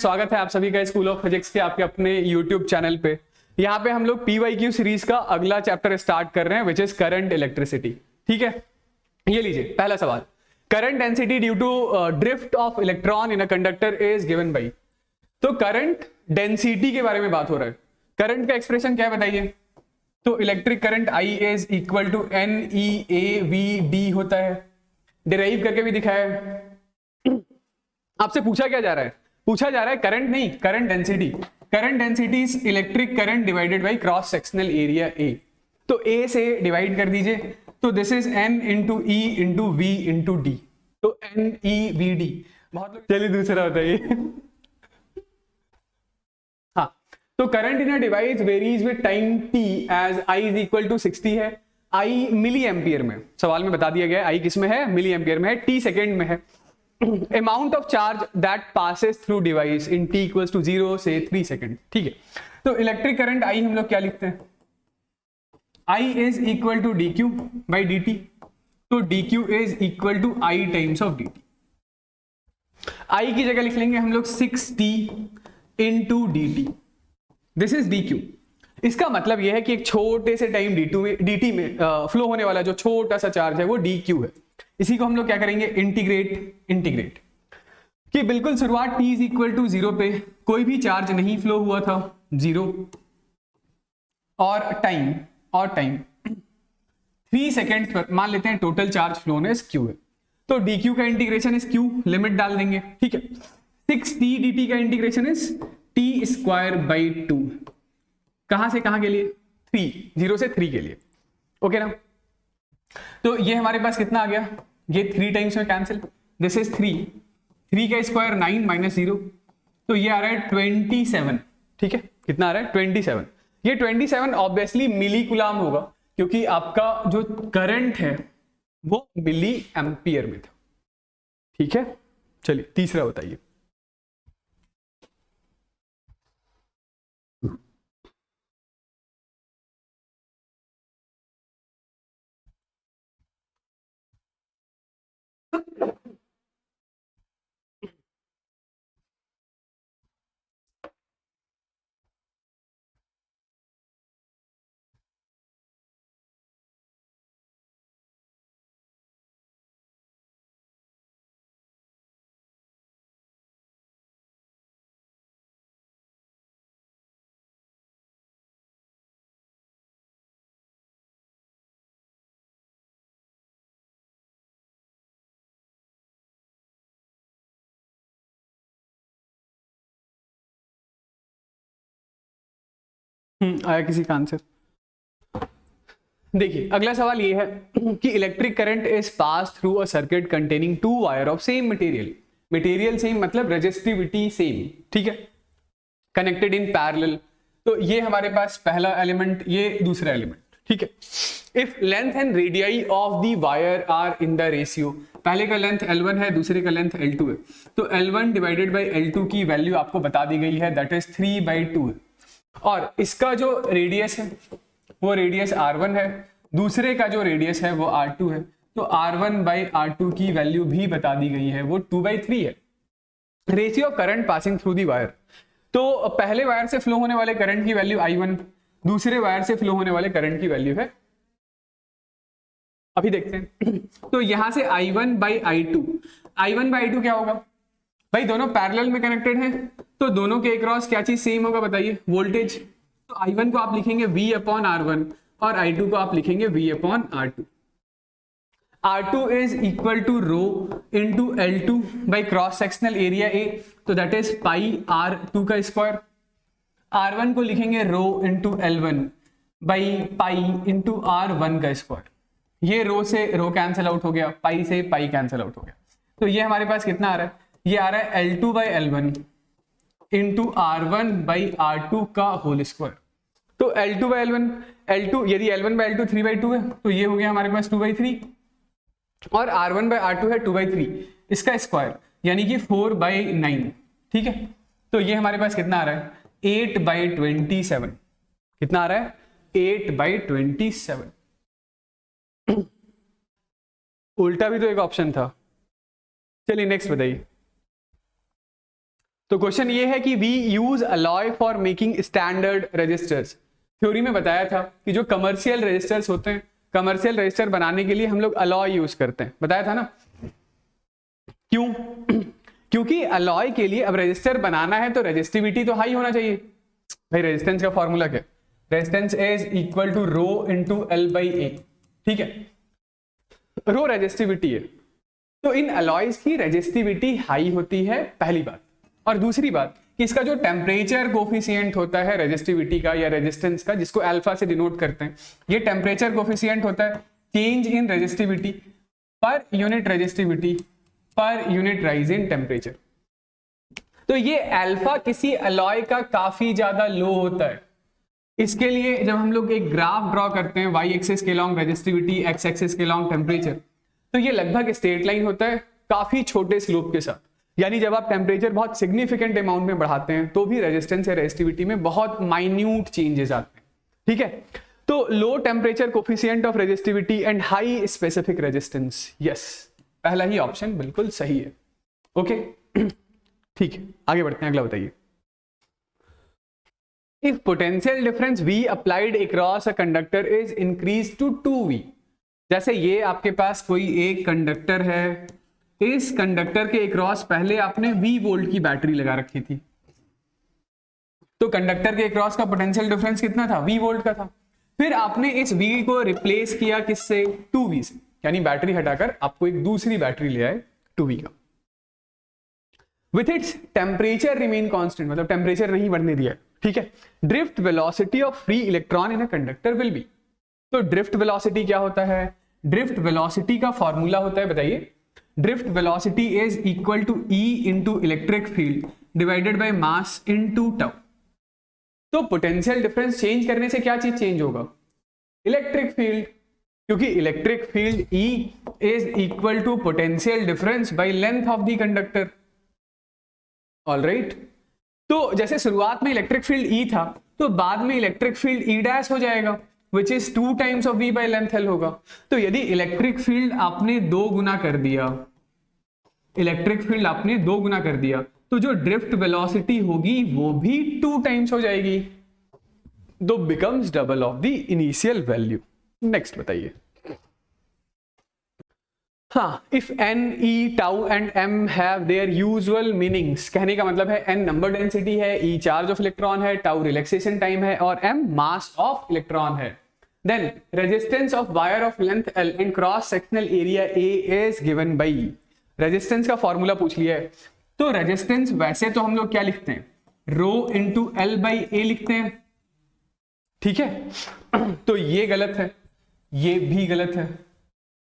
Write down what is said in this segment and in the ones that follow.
स्वागत है आप सभी का स्कूल ऑफ फिजिक्स के आपके अपने यूट्यूब चैनल पे। यहाँ पे हम लोग PYQ सीरीज का अगला चैप्टर स्टार्ट कर रहे हैं विच इज करंट इलेक्ट्रिसिटी। ठीक है, ये लीजिए पहला सवाल। Current density due to drift of electron in a conductor is given by. तो करंट डेंसिटी के बारे में बात हो रहा है। करंट का एक्सप्रेशन क्या है बताइए। तो electric current I is equal to NEAVD होता है, डिराइव करके भी दिखाया है। आपसे पूछा क्या जा रहा है? पूछा जा रहा है करंट नहीं, current density. Current density is electric current divided by cross sectional area A। तो A से डिवाइड कर दीजिए, तो this is N into E into V into D, तो NEVD। बहुत लोग, चलिए दूसरा बताइए। हाँ, तो current in a device varies with time t as I is equal to 60 है। I मिली एम्पियर में, सवाल में बता दिया गया है I किस में है, मिली एम्पियर में है, t सेकेंड में है। amount of charge that passes through device in t equals to 0 से 3 सेकेंड। ठीक है, तो इलेक्ट्रिक करंट I हम लोग क्या लिखते हैं, I is equal to dq by dt। तो dq is equal to I times of dt। I की जगह लिख लेंगे हम लोग 6t into dt, this is dq। इसका मतलब यह है कि एक छोटे से टाइम dt में फ्लो होने वाला जो छोटा सा चार्ज है वो dq है। इसी को हम लोग क्या करेंगे, इंटीग्रेट कि बिल्कुल शुरुआत t इज इक्वल टू 0 पे कोई भी चार्ज नहीं फ्लो हुआ था, 0, और टाइम 3 सेकेंड पर मान लेते हैं टोटल चार्ज फ्लो होने q है। तो dq का इंटीग्रेशन इज q, लिमिट डाल देंगे। ठीक है, 6t dt का integration is t square by 2। कहां से कहां के लिए, 3, 0 से 3 के लिए। ओके ना, तो ये हमारे पास कितना आ गया, ये 3 टाइम्स में कैंसिल, दिस इज 3 का स्क्वायर 9 माइनस 0, तो ये आ रहा है 27। ठीक है, कितना आ रहा है 27। ये 27 ऑब्वियसली मिली कूलम होगा क्योंकि आपका जो करंट है वो मिली एम्पियर में था। ठीक है, चलिए तीसरा बताइए। आया किसी का आंसर? देखिए अगला सवाल ये है कि electric current is pass through a circuit containing 2 wire of same material same मतलब रेजिस्टिविटी सेम। ठीक है, कनेक्टेड इन पैरेलल। तो ये हमारे पास पहला एलिमेंट, ये दूसरा एलिमेंट। ठीक है, if length and radii of the wire are in the ratio, पहले का लेंथ L1 है, दूसरे का लेंथ L2 है, तो L1 डिवाइडेड बाई L2 की वैल्यू आपको बता दी गई है, दैट इज 3/2 है। और इसका जो रेडियस है वो रेडियस R1 है, दूसरे का जो रेडियस है वो R2 है, तो R1 बाई R2 की वैल्यू भी बता दी गई है, वो 2/3 है। Ratio of current passing through the wire, तो पहले वायर से फ्लो होने वाले करंट की वैल्यू I1, दूसरे वायर से फ्लो होने वाले करंट की वैल्यू है, अभी देखते हैं। तो यहां से I1 बाई I2 क्या होगा भाई, दोनों पैरेलल में कनेक्टेड हैं, तो दोनों के अक्रॉस क्या चीज सेम होगा बताइए, वोल्टेज। तो I1 को आप लिखेंगे V/R1 और I2 को आप लिखेंगे V/R2। R2 is equal to rho into L2 by cross sectional area A, तो दैट इज पाई R2 का स्क्वायर। R1 को लिखेंगे rho into L1 by pi into R1 का स्क्वायर। ये रो से रो कैंसिल आउट हो गया, पाई से पाई कैंसिल आउट हो गया, तो ये हमारे पास कितना आ रहा है, ये आ रहा है L2 by L1 into R1 by R2 का होल स्क्वायर। तो L2 बाई L2 यदि L1 बाई L2 3/2 है, तो ये हो गया हमारे पास 2/3, और R1 बाई R2 है 2/3, इसका स्क्वायर यानी कि 4/9। ठीक है, तो ये हमारे पास कितना आ रहा है, 8/27। कितना आ रहा है, 8/27। उल्टा भी तो एक ऑप्शन था। चलिए नेक्स्ट बताइए। तो क्वेश्चन ये है कि we use alloy for making standard resistors. Theory में बताया था कि जो कमर्शियल रजिस्टर्स होते हैं, कमर्शियल रजिस्टर बनाने के लिए हम लोग अलॉय यूज करते हैं, बताया था ना। क्यों? क्योंकि अलॉय के लिए अब रजिस्टर बनाना है तो रेजिस्टिविटी तो हाई होना चाहिए भाई। रेजिस्टेंस का फॉर्मूला क्या? Resistance is equal to rho into L by A, ठीक है। रो रेजिस्टिविटी है, तो इन अलॉयज की रेजिस्टिविटी हाई होती है, पहली बात। और दूसरी बात कि इसका जो टेम्परेचर कोफिशिएंट होता है रेजिस्टिविटी का या रेजिस्टेंस का, जिसको अल्फा से डिनोट करते हैं, ये टेम्परेचर कोफिशिएंट होता है change in resistivity per unit resistivity per unit rise in temperature. तो ये अल्फा किसी अलॉय का काफी ज्यादा लो होता है। इसके लिए जब हम लोग एक ग्राफ ड्रॉ करते हैं वाई एक्सिस के लॉन्ग रेजिस्टिविटी, एक्स एक्सिस के लॉन्ग टेम्परेचर, तो ये लगभग स्ट्रेट लाइन होता है काफी छोटे स्लोप के साथ। यानी जब आप टेम्परेचर बहुत सिग्निफिकेंट अमाउंट में बढ़ाते हैं तो भी रेजिस्टेंस या रेजिस्टिविटी में बहुत माइन्यूट चेंजेस आते हैं, ठीक है। तो low temperature coefficient of resistivity and high specific resistance, yes, पहला ही ऑप्शन बिल्कुल सही है। ओके ठीक है, आगे बढ़ते हैं, अगला बताइए। If potential difference V applied across a conductor is increase to 2V, जैसे ये आपके पास कोई एक कंडक्टर है, इस कंडक्टर के अक्रॉस पहले आपने V वोल्ट की बैटरी लगा रखी थी, तो कंडक्टर के अक्रॉस का पोटेंशियल डिफरेंस कितना था? V वोल्ट का था। फिर आपने इस V को रिप्लेस किया किससे? 2V से, यानी बैटरी हटाकर आपको एक दूसरी बैटरी ले आए 2V का। With its temperature remain constant, मतलब टेम्परेचर नहीं बढ़ने दिया, ठीक है। Drift velocity of free electron in a conductor will be, तो ड्रिफ्ट वेलोसिटी क्या होता है? ड्रिफ्ट वेलोसिटी का फॉर्मूला होता है, बताइए। Drift velocity is equal to E into electric field divided by mass into tau. तो पोटेंशियल डिफरेंस चेंज करने से क्या चीज चेंज होगा? इलेक्ट्रिक फील्ड, क्योंकि electric field E is equal to potential difference by length of the conductor. Alright, तो जैसे शुरुआत में इलेक्ट्रिक फील्ड E था, तो बाद में इलेक्ट्रिक फील्ड E डैश हो जाएगा, which is 2 times of V bye length L होगा। तो यदि इलेक्ट्रिक फील्ड आपने 2 गुना कर दिया, इलेक्ट्रिक फील्ड आपने 2 गुना कर दिया, तो जो ड्रिफ्ट वेलोसिटी होगी वो भी 2 टाइम्स हो जाएगी, दो becomes double of the initial value. Next बताइए। हाँ, if n, e, tau and m have their usual meanings, कहने का मतलब है n नंबर डेंसिटी है, e चार्ज ऑफ इलेक्ट्रॉन है, टाउ रिलैक्सेशन टाइम है और m मास ऑफ इलेक्ट्रॉन है, then resistance of wire of length L and cross sectional area A is given by. Resistance का फॉर्मूला पूछ लिया है, तो रेजिस्टेंस वैसे तो हम लोग क्या लिखते हैं? Rho into L by A लिखते हैं, ठीक है। तो ये गलत है, ये भी गलत है,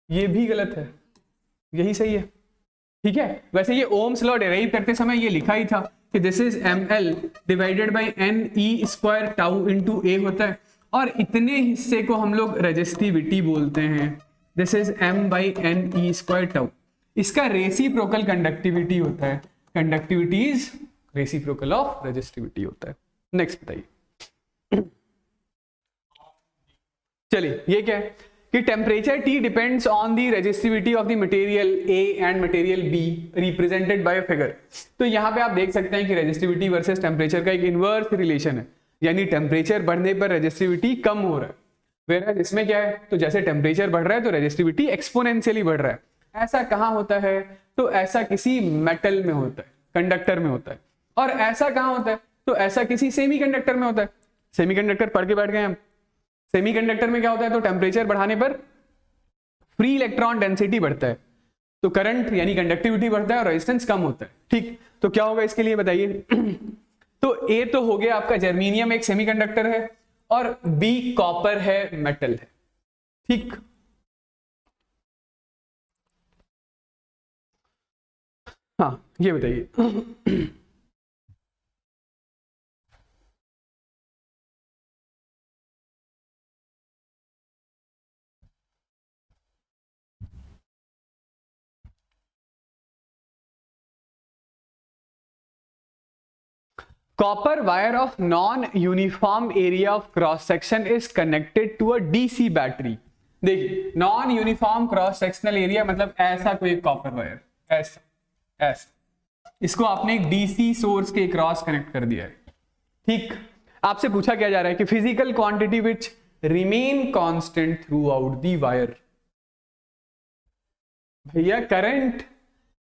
ये भी गलत है, यही सही है, ठीक है। वैसे ये ओम्स लॉ डेराइव करते समय ये लिखा ही था कि this is ml divided by n e square tau into a होता है, और इतने हिस्से को हम लोग रेजिस्टिविटी बोलते हैं। This is m by n e square tau, इसका रेसिप्रोकल कंडक्टिविटी होता है। Conductivity is reciprocal of resistivity होता है। नेक्स्ट बताइए। चलिए, ये क्या है कि temperature T depends on the resistivity of the material A and material B represented by figure. तो यहाँ पे आप देख सकते हैं कि रेजिस्टिविटी वर्सेस टेम्परेचर का एक इनवर्स रिलेशन है, यानी टेम्परेचर बढ़ने पर रेजिस्टिविटी कम हो रहा है, वेयर इसमें क्या है? तो जैसे टेम्परेचर बढ़ रहा है तो रेजिस्टिविटी एक्सपोनेंशियली बढ़ रहा है। ऐसा कहाँ होता है? तो ऐसा किसी मेटल में होता है, कंडक्टर में होता है। और ऐसा कहाँ होता है? तो ऐसा किसी सेमीकंडक्टर में होता है। सेमीकंडक्टर पढ़ के बैठ गए हम। सेमीकंडक्टर में क्या होता है? तो टेम्परेचर बढ़ाने पर फ्री इलेक्ट्रॉन डेंसिटी बढ़ता है, तो करंट यानी कंडक्टिविटी बढ़ता है और रेजिस्टेंस कम होता है, ठीक। तो क्या होगा इसके लिए बताइए। तो A तो हो गया आपका जर्मेनियम, एक सेमीकंडक्टर है, और B कॉपर है, मेटल है, ठीक। हाँ, ये बताइए। Copper wire of non-uniform area of cross section is connected to a DC battery। देखिए, non uniform cross sectional area मतलब ऐसा कोई कॉपर वायर, ऐसा ऐसा, इसको आपने एक डीसी सोर्स के क्रॉस कनेक्ट कर दिया है, ठीक। आपसे पूछा क्या जा रहा है कि physical quantity which remain constant through out the wire. भैया करंट,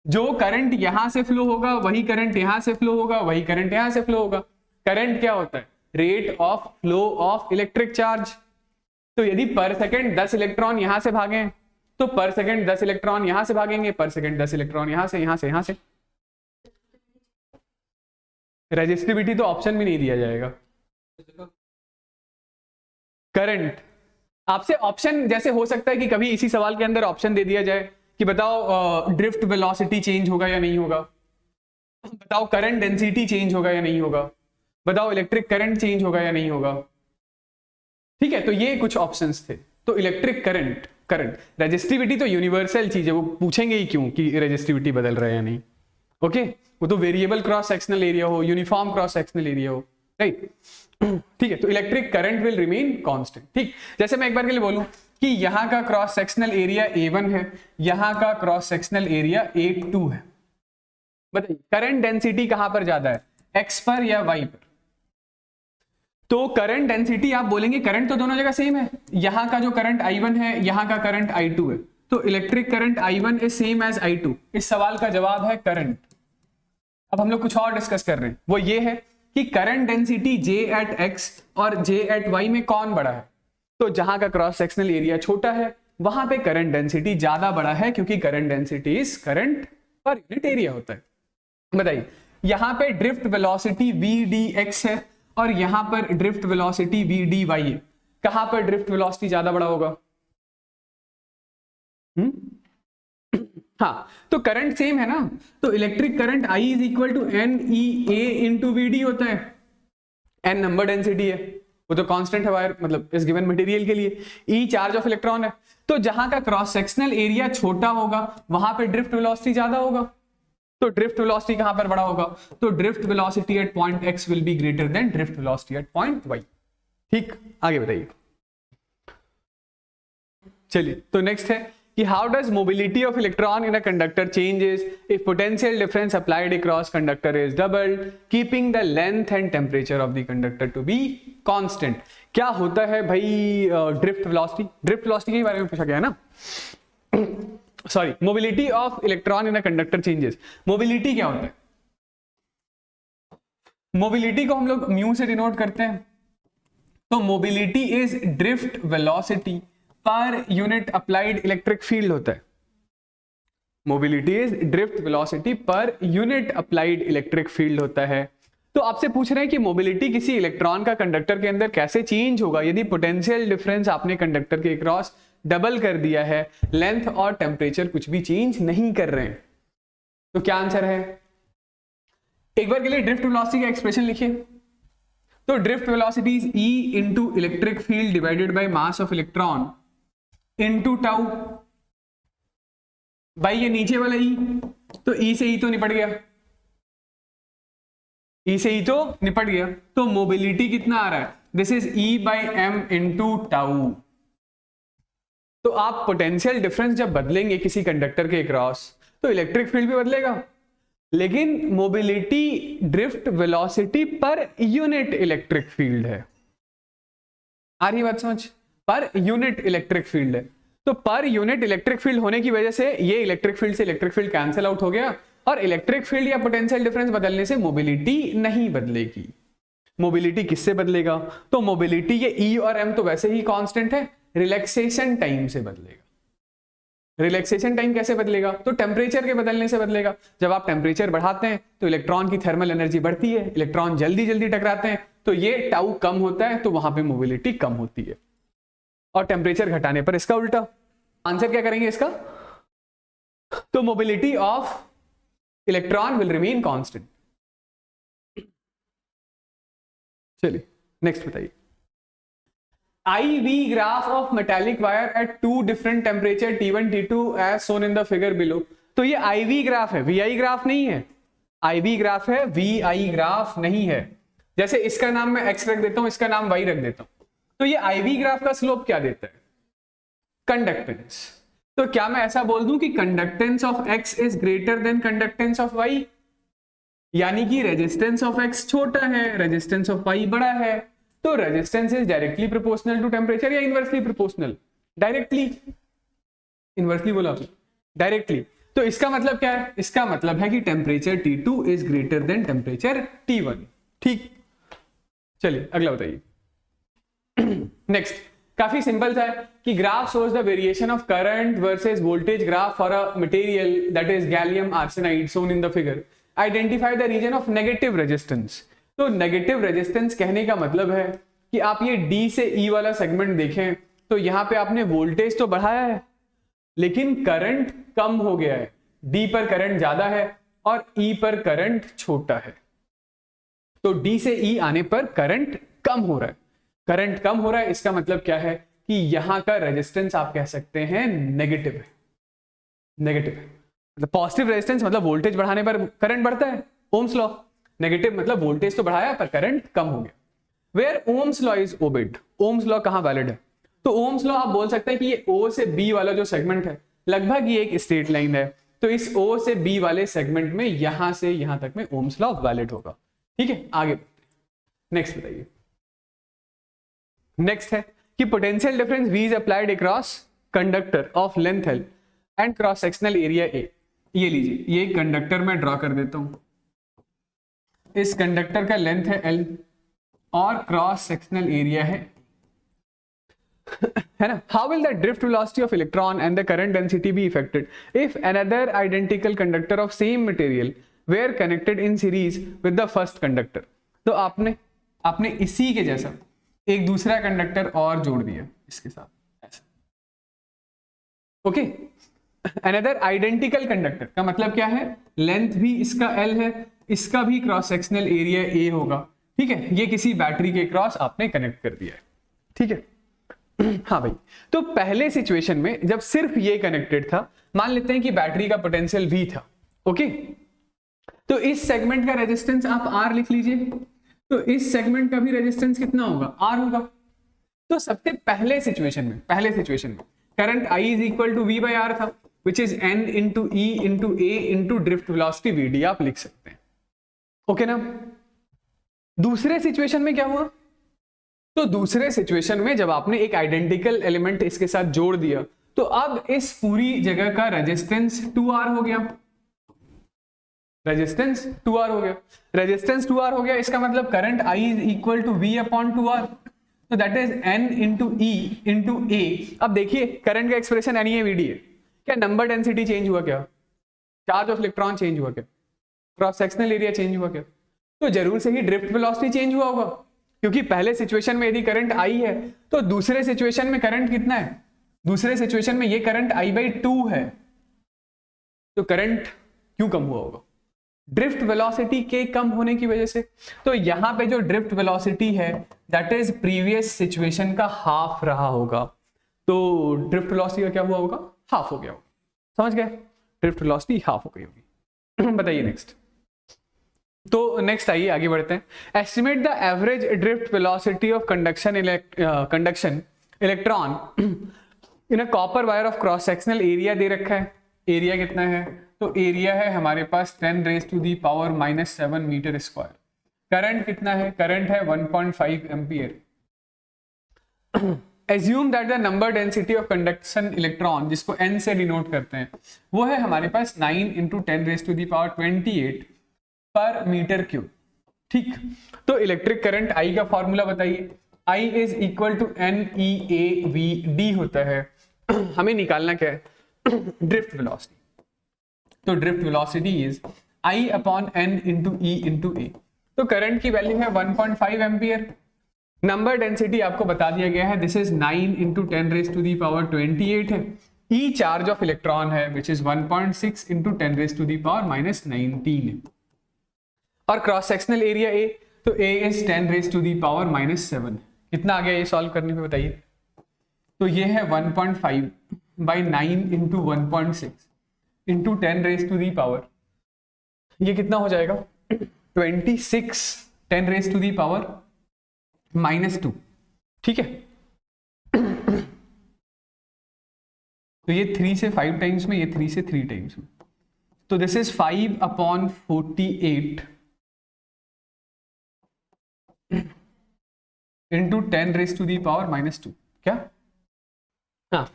जो करंट यहां से फ्लो होगा वही करंट यहां से फ्लो होगा, वही करंट यहां से फ्लो होगा। करंट क्या होता है? Rate of flow of electric charge. तो यदि पर सेकंड 10 इलेक्ट्रॉन यहां से भागे तो पर सेकंड 10 इलेक्ट्रॉन यहां से भागेंगे, पर सेकंड 10 इलेक्ट्रॉन यहां से यहां से यहां से। रेजिस्टिविटी तो ऑप्शन भी नहीं दिया जाएगा। करंट आपसे ऑप्शन जैसे हो सकता है कि कभी इसी सवाल के अंदर ऑप्शन दे दिया जाए कि बताओ ड्रिफ्ट वेलोसिटी चेंज होगा या नहीं होगा, बताओ करंट डेंसिटी चेंज होगा या नहीं होगा, बताओ इलेक्ट्रिक करंट चेंज होगा या नहीं होगा। ठीक है, तो ये कुछ ऑप्शंस थे। तो इलेक्ट्रिक करंट, करंट, रेजिस्टिविटी तो यूनिवर्सल चीज है, वो पूछेंगे ही क्यों कि रेजिस्टिविटी बदल रहा है या नहीं। ओके, वो तो वेरिएबल क्रॉस सेक्शनल एरिया हो, यूनिफॉर्म क्रॉस सेक्शनल एरिया हो, राइट। ठीक है, तो electric current will remain constant. ठीक, जैसे मैं एक बार के लिए बोलूं कि यहां का क्रॉस सेक्शनल एरिया A1 है, यहां का क्रॉस सेक्शनल एरिया A2 है, बताइए करंट डेंसिटी कहां पर ज्यादा है, X पर या Y पर? तो करंट डेंसिटी आप बोलेंगे करंट तो दोनों जगह सेम है, यहां का जो करंट I1 है, यहां का करंट I2 है, तो electric current I1 is same as I2। इस सवाल का जवाब है करंट। अब हम लोग कुछ और डिस्कस कर रहे हैं, वो ये है कि current density J at X और J एट Y में कौन बड़ा है? तो जहां का क्रॉस सेक्शनल एरिया छोटा है वहां पे करंट डेंसिटी ज्यादा बड़ा है, क्योंकि current density is current per unit area होता है। बताइए, यहां पे ड्रिफ्ट वेलोसिटी VdX है और यहां पर ड्रिफ्ट वेलोसिटी Vdy है, कहां पर ड्रिफ्ट वेलोसिटी ज्यादा बड़ा होगा? हाँ, तो करंट सेम है ना, तो electric current I is equal to NEA into VD होता है। N नंबर डेंसिटी है, वो तो कांस्टेंट है वायर, मतलब इस गिवन मटेरियल के लिए। E चार्ज ऑफ इलेक्ट्रॉन है, तो जहां का क्रॉस सेक्शनल एरिया छोटा होगा वहां पे ड्रिफ्ट वेलोसिटी ज्यादा होगा। तो ड्रिफ्ट वेलोसिटी कहां पर बड़ा होगा? तो drift velocity at point X will be greater than drift velocity at point Y। ठीक, आगे बताइए। चलिए, तो नेक्स्ट है कि how does mobility of electron in a conductor changes if potential difference applied across conductor is doubled, keeping the length and temperature of the conductor to be constant। क्या होता है भाई ड्रिफ्ट वेलोसिटी? ड्रिफ्ट वेलोसिटी के बारे में पूछा गया है ना, sorry, mobility of electron in a conductor changes. Mobility क्या होता है? मोबिलिटी को हम लोग म्यू से डिनोट करते हैं, तो mobility is drift velocity per unit applied electric field होता है। Mobility is drift velocity per unit applied electric field होता है। तो आपसे पूछ रहे हैं कि मोबिलिटी किसी इलेक्ट्रॉन का कंडक्टर के अंदर कैसे चेंज होगा यदि पोटेंशियल डिफरेंस आपने कंडक्टर के क्रॉस डबल कर दिया है, लेंथ और टेम्परेचर कुछ भी चेंज नहीं कर रहे हैं। तो क्या आंसर है? एक बार के लिए ड्रिफ्ट वेलोसिटी का एक्सप्रेशन लिखिए। तो drift velocity is E into electric field divided by mass of electron into tau by ये नीचे वाला E, तो E से E तो निपट गया, E से E तो निपट गया। तो मोबिलिटी कितना आ रहा है? This is E by M into tau. तो आप पोटेंशियल डिफरेंस जब बदलेंगे किसी कंडक्टर के क्रॉस तो इलेक्ट्रिक फील्ड भी बदलेगा, लेकिन mobility drift velocity per unit electric field है। आ रही बात समझ? पर यूनिट इलेक्ट्रिक फील्ड है, तो पर यूनिट इलेक्ट्रिक फील्ड होने की वजह से ये इलेक्ट्रिक फील्ड से इलेक्ट्रिक फील्ड कैंसिल आउट हो गया, और इलेक्ट्रिक फील्ड या पोटेंशियल डिफरेंस बदलने से मोबिलिटी नहीं बदलेगी। मोबिलिटी किससे बदलेगा? तो मोबिलिटी ये E और M तो वैसे ही कांस्टेंट है, रिलैक्सेशन टाइम से बदलेगा। रिलैक्सेशन टाइम कैसे बदलेगा? तो टेम्परेचर के बदलने से बदलेगा। जब आप टेम्परेचर बढ़ाते हैं तो इलेक्ट्रॉन की थर्मल एनर्जी बढ़ती है, इलेक्ट्रॉन जल्दी जल्दी टकराते हैं, तो ये टाउ कम होता है, तो वहां पे मोबिलिटी कम होती है। और टेम्परेचर घटाने पर इसका उल्टा। आंसर क्या करेंगे इसका? तो mobility of electron will remain constant. चलिए नेक्स्ट बताइए। IV graph of metallic wire at two different temperature T1 T2 as shown in the figure below। तो ये IV ग्राफ है, VI ग्राफ नहीं है। IV ग्राफ है, VI ग्राफ नहीं है। जैसे इसका नाम मैं X रख देता हूं, इसका नाम Y रख देता हूं, तो ये IV ग्राफ का स्लोप क्या देता है? कंडक्टेंस। तो क्या मैं ऐसा बोल दूं कि conductance of X is greater than conductance of Y? यानी कि रेजिस्टेंस ऑफ एक्स छोटा है, रेजिस्टेंस ऑफ वाई बड़ा है, तो resistance is directly proportional to temperature या इनवर्सली प्रोपोर्शनल? डायरेक्टली, इनवर्सली बोला आपने, डायरेक्टली। तो इसका मतलब क्या है? इसका मतलब है कि temperature T2 is greater than temperature T1। ठीक, चलिए अगला बताइए। नेक्स्ट काफी सिंपल था कि graph shows the variation of current versus voltage graph for a material that is gallium arsenide shown in the figure. Identify the region of negative resistance. तो negative resistance कहने का मतलब है कि आप ये D से E वाला सेगमेंट देखें तो यहां पे आपने वोल्टेज तो बढ़ाया है लेकिन करंट कम हो गया है। D पर करंट ज्यादा है और E पर करंट छोटा है। तो D से E आने पर करंट कम हो रहा है। करंट कम हो रहा है इसका मतलब क्या है कि यहां का रेजिस्टेंस आप कह सकते हैं नेगेटिव है। नेगेटिव है मतलब पॉजिटिव रेजिस्टेंस मतलब वोल्टेज बढ़ाने पर करंट बढ़ता है, ओम्स लॉ। नेगेटिव मतलब वोल्टेज तो बढ़ाया पर करंट कम हो गया। Where Ohm's law is obeyed. Ohm's law कहां वैलिड है? तो ओम्स लॉ आप बोल सकते हैं कि ये O से B वाला जो सेगमेंट है लगभग ये एक स्ट्रेट लाइन है, तो इस O से B वाले सेगमेंट में यहां से यहां तक में ओम्स लॉ वैलिड होगा। ठीक है, आगे नेक्स्ट बताइए। नेक्स्ट है कि potential difference V is applied across conductor of length L and cross sectional area A। ये लीजिए, ये कंडक्टर में ड्रॉ कर देता हूं। इस कंडक्टर का लेंथ है L और क्रॉस सेक्शनल एरिया है है ना। How will the drift velocity of electron and the current density be affected if another identical conductor of same material were connected in series with the first conductor. तो आपने इसी के जैसा एक दूसरा कंडक्टर और जोड़ दिया इसके साथ ऐसा। ओके, अनदर आइडेंटिकल कंडक्टर का मतलब क्या है? लेंथ भी इसका L है, इसका भी क्रॉस सेक्शनल एरिया A होगा। ठीक है, ये किसी बैटरी के क्रॉस आपने कनेक्ट कर दिया है। ठीक है, हाँ भाई। तो पहले सिचुएशन में जब सिर्फ ये कनेक्टेड था, मान लेते हैं कि बैटरी का पोटेंशियल V था। ओके, तो इस सेगमेंट का रेजिस्टेंस आप R लिख लीजिए, तो इस सेगमेंट का भी रेजिस्टेंस कितना होगा? R होगा। तो सबसे पहले सिचुएशन में current I is equal to V by R था, which is N into E into A into drift velocity VD आप लिख सकते हैं। ओके ना। दूसरे सिचुएशन में क्या हुआ? तो दूसरे सिचुएशन में जब आपने एक आइडेंटिकल एलिमेंट इसके साथ जोड़ दिया तो अब इस पूरी जगह का रेजिस्टेंस 2R हो गया। रेजिस्टेंस 2R हो गया। रेजिस्टेंस 2R हो गया, इसका मतलब current I is equal to V upon 2R, तो that is N into E into A। अब देखिए करंट का एक्सप्रेशन N VD है। क्या नंबर डेंसिटी चेंज हुआ? क्या चार्ज ऑफ इलेक्ट्रॉन चेंज हुआ? क्या क्रॉस सेक्शनल एरिया चेंज हुआ? क्या तो जरूर से ही ड्रिफ्ट वेलोसिटी चेंज हुआ होगा, क्योंकि पहले सिचुएशन में यदि करंट I है तो दूसरे सिचुएशन में करंट कितना है? दूसरे सिचुएशन में ये करंट I/2 है, तो करंट क्यों कम हुआ होगा? ड्रिफ्ट वेलोसिटी के कम होने की वजह से। तो यहां पे जो ड्रिफ्ट वेलोसिटी है दैट इज प्रीवियस सिचुएशन का हाफ रहा होगा, तो ड्रिफ्ट वेलोसिटी का क्या हुआ होगा? हाफ हो गया होगा। समझ गए? ड्रिफ्ट वेलोसिटी हाफ हो गई होगी। बताइए नेक्स्ट। तो नेक्स्ट आइए आगे बढ़ते हैं। Estimate the average drift velocity of conduction electron in a copper wire of cross sectional area दे रखा है। एरिया कितना है? तो एरिया है हमारे पास 10⁻⁻⁻7 मीटर स्क्वायर। करंट कितना है? करंट है 1.5 ampere. Assume that the number density of conduction electron, जिसको n से डिनोट करते हैं, वो है हमारे पास 9 × 10⁻28 पर मीटर क्यूब। ठीक, तो इलेक्ट्रिक करंट I का फॉर्मूला बताइए। I is equal to NEAVD होता है। हमें निकालना क्या है? Drift velocity. तो drift velocity is I upon N into E into A। तो करंट की वैल्यू है 1.5 एम्पियर। नंबर डेंसिटी आपको बता दिया गया है, दिस इज 9 × 10⁻28 है। E चार्ज ऑफ इलेक्ट्रॉन है विच इज 1.6 × 10⁻⁻19 है। और क्रॉस सेक्शनल एरिया A, तो A इज 10⁻⁻7। कितना आ गया ये सॉल्व करने पे बताइए? तो ये है 1.5 बाई 9 इंटू 1.6 इंटू 10⁻⁻, ये कितना हो जाएगा? 26 10⁻⁻2। ठीक है, तो ये 3 से 5 टाइम्स में, ये 3 से 3 टाइम्स में, तो दिस इज 5/48 इंटू 10⁻⁻²। क्या? हाँ,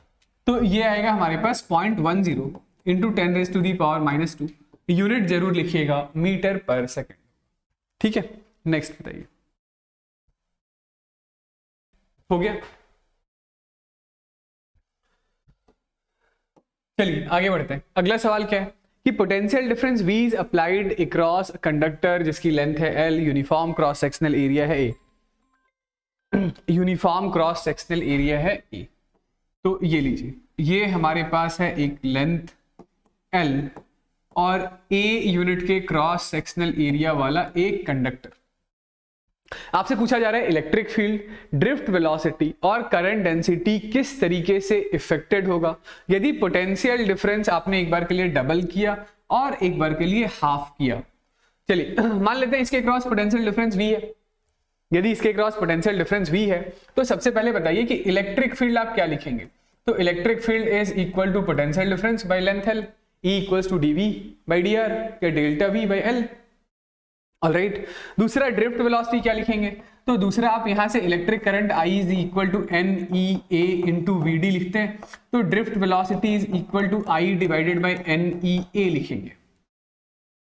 तो ये आएगा हमारे पास 0.10 इंटू 10⁻⁻²। यूनिट जरूर लिखिएगा, मीटर पर सेकेंड। ठीक है, नेक्स्ट बताइए। हो गया? चलिए आगे बढ़ते हैं। अगला सवाल क्या है कि potential difference V is applied across conductor जिसकी लेंथ है L, uniform cross sectional area है A। Uniform cross sectional area है A। तो ये लीजिए, ये हमारे पास है एक लेंथ L और A यूनिट के क्रॉस सेक्शनल एरिया वाला एक कंडक्टर। आपसे पूछा जा रहा है इलेक्ट्रिक फील्ड, ड्रिफ्ट वेलोसिटी और करंट डेंसिटी किस तरीके से इफेक्टेड होगा यदि पोटेंशियल डिफरेंस आपने एक बार के लिए डबल किया और एक बार के लिए हाफ किया। चलिए मान लेते हैं इसके क्रॉस पोटेंशियल डिफरेंस V है। यदि इसके क्रॉस पोटेंशियल डिफरेंस V है तो सबसे पहले बताइए कि इलेक्ट्रिक फील्ड आप क्या लिखेंगे। तो electric field is equal to potential difference by length L, E equals to dV by dr या delta V by L। Alright, दूसरा ड्रिफ्ट वेलोसिटी क्या लिखेंगे। तो दूसरा आप यहां से electric current I is equal to NEA into VD लिखते हैं, तो drift velocity is equal to I divided by NEA लिखेंगे।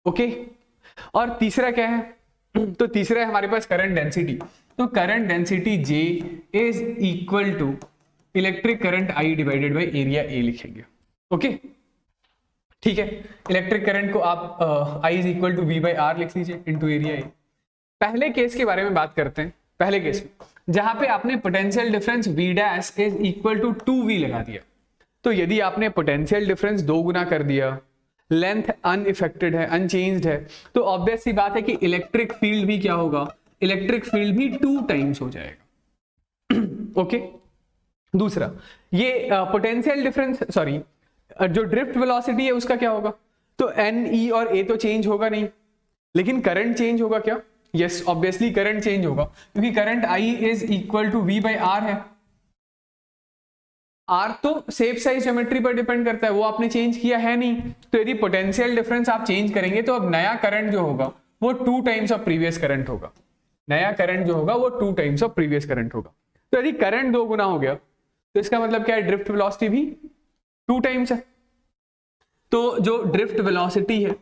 ओके, और तीसरा क्या है, तो तीसरा है हमारे पास करंट डेंसिटी। तो current density J is equal to electric current I divided by area A लिखेंगे। ओके, ठीक है, इलेक्ट्रिक करंट को आप I is equal to V by R लिख लीजिए इंटू एरिया A। पहले केस के बारे में बात करते हैं। पहले केस में जहां पे आपने potential difference V dash is equal to 2V लगा दिया, तो यदि आपने पोटेंशियल डिफरेंस 2 गुना कर दिया, लेंथ अनइफेक्टेड है, अनचेंज्ड है, तो ऑब्वियस सी बात है कि इलेक्ट्रिक फील्ड भी क्या होगा, इलेक्ट्रिक फील्ड भी 2 टाइम्स हो जाएगा। ओके, दूसरा ये पोटेंशियल डिफरेंस सॉरी जो ड्रिफ्ट वेलोसिटी है उसका क्या होगा। तो एन, ई और ए तो चेंज होगा नहीं, लेकिन करंट चेंज होगा क्या। यस, ऑब्वियसली करंट चेंज होगा क्योंकि current I is equal to V by R है। R तो शेप साइज ज्योमेट्री पर डिपेंड करता है, वो आपने चेंज किया है नहीं। तो यदि पोटेंशियल डिफरेंस आप चेंज करेंगे तो अब नया करंट जो होगा वो 2 टाइम्स ऑफ प्रीवियस करंट होगा। नया करंट जो होगा वो 2 टाइम्स ऑफ प्रीवियस करंट होगा। तो यदि करंट 2 गुना हो गया तो इसका मतलब क्या है, ड्रिफ्ट वेलोसिटी भी 2 टाइम्स है। तो जो ड्रिफ्ट वेलोसिटी है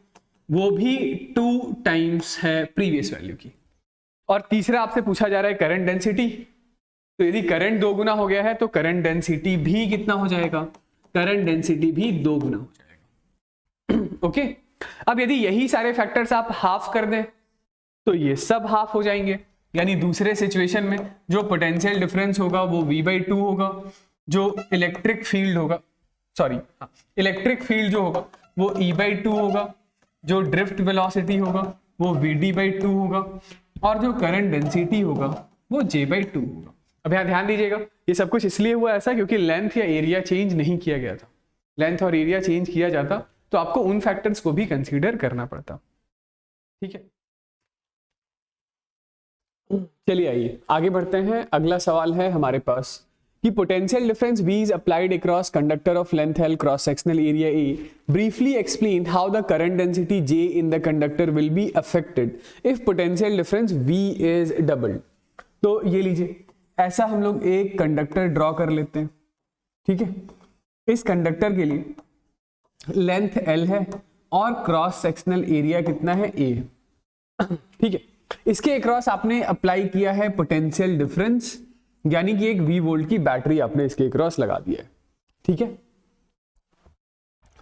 वो भी 2 टाइम्स है प्रीवियस वैल्यू की। और तीसरा आपसे पूछा जा रहा है करंट डेंसिटी। तो यदि करंट 2 गुना हो गया है तो करंट डेंसिटी भी कितना हो जाएगा, करंट डेंसिटी भी 2 गुना हो जाएगा। ओके, अब यदि यही सारे फैक्टर्स आप हाफ कर दें तो ये सब हाफ हो जाएंगे, यानी दूसरे सिचुएशन में जो पोटेंशियल डिफरेंस होगा वो V/2 होगा, जो इलेक्ट्रिक फील्ड होगा इलेक्ट्रिक फील्ड जो होगा वो E/2 होगा, जो ड्रिफ्ट वेलोसिटी होगा वो VD/2 होगा और जो करंट डेंसिटी होगा वो J/2 होगा। अब यहां ध्यान दीजिएगा, ये सब कुछ इसलिए हुआ ऐसा क्योंकि लेंथ या एरिया चेंज नहीं किया गया था। लेंथ और एरिया चेंज किया जाता तो आपको उन फैक्टर्स को भी कंसीडर करना पड़ता। ठीक है, चलिए आइए आगे बढ़ते हैं। अगला सवाल है हमारे पास कि potential difference V is applied across conductor of length L cross sectional area A. Briefly explain how the current density J in the conductor will be affected if potential difference V is doubled. तो ये लीजिए, ऐसा हम लोग एक conductor draw कर लेते हैं। ठीक है, इस कंडक्टर के लिए लेंथ L है और क्रॉस सेक्शनल एरिया कितना है A। ठीक है, इसके अक्रॉस आपने अप्लाई किया है पोटेंशियल डिफरेंस, यानी कि एक V वोल्ट की बैटरी आपने इसके अक्रॉस लगा दिया है। ठीक है,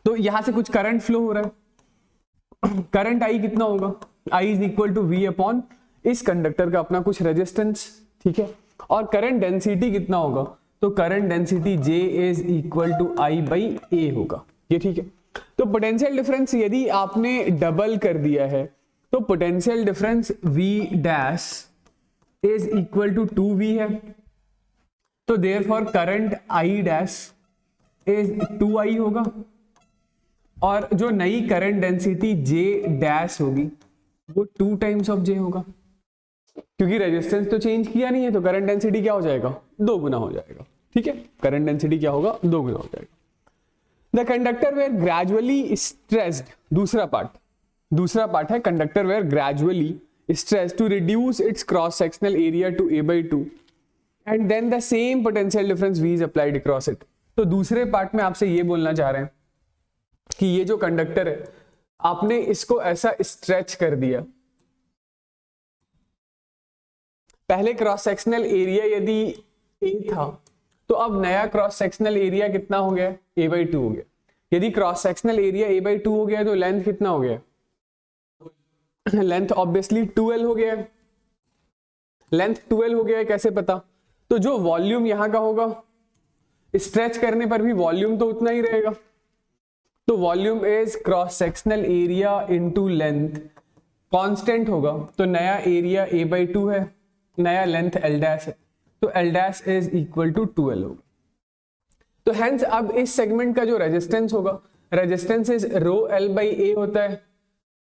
तो यहां से कुछ करंट फ्लो हो रहा है। करंट I कितना होगा, I is equal to V upon इस कंडक्टर का अपना कुछ रेजिस्टेंस। ठीक है, और करंट डेंसिटी कितना होगा, तो current density J is equal to I by A होगा। ये ठीक है, तो पोटेंशियल डिफरेंस यदि आपने डबल कर दिया है तो potential difference V dash is equal to 2V है। तो therefore current I dash is 2I होगा और जो नई करंट डेंसिटी J डैश होगी वो 2 टाइम्स ऑफ J होगा, क्योंकि रेजिस्टेंस तो चेंज किया नहीं है तो करंट डेंसिटी क्या हो जाएगा, 2 गुना हो जाएगा। ठीक है, करंट डेंसिटी क्या होगा, 2 गुना हो जाएगा। The conductor were gradually stressed, दूसरा पार्ट है conductor were gradually stress to reduce its cross sectional area to a/2 and then the same potential difference V is applied across it। तो दूसरे part में आपसे ये बोलना चाह रहे हैं कि ये जो कंडक्टर है आपने इसको ऐसा स्ट्रेच कर दिया, पहले क्रॉस सेक्शनल एरिया यदि A था तो अब नया क्रॉस सेक्शनल एरिया कितना हो गया, a/2 हो गया। यदि क्रॉस सेक्शनल एरिया a/2 हो गया तो लेंथ कितना हो गया, लेंथ ऑब्वियसली 2l हो गया। लेंथ 2l हो गया, कैसे पता, तो जो वॉल्यूम यहां का होगा स्ट्रेच करने पर भी वॉल्यूम तो उतना ही रहेगा, तो volume is cross sectional area into length, constant होगा तो नया एरिया a/2 है, नया लेंथ l' है, तो l' is equal to 2l होगा। तो हेंस अब इस सेगमेंट का जो रेजिस्टेंस होगा, resistance is rho l by a होता है,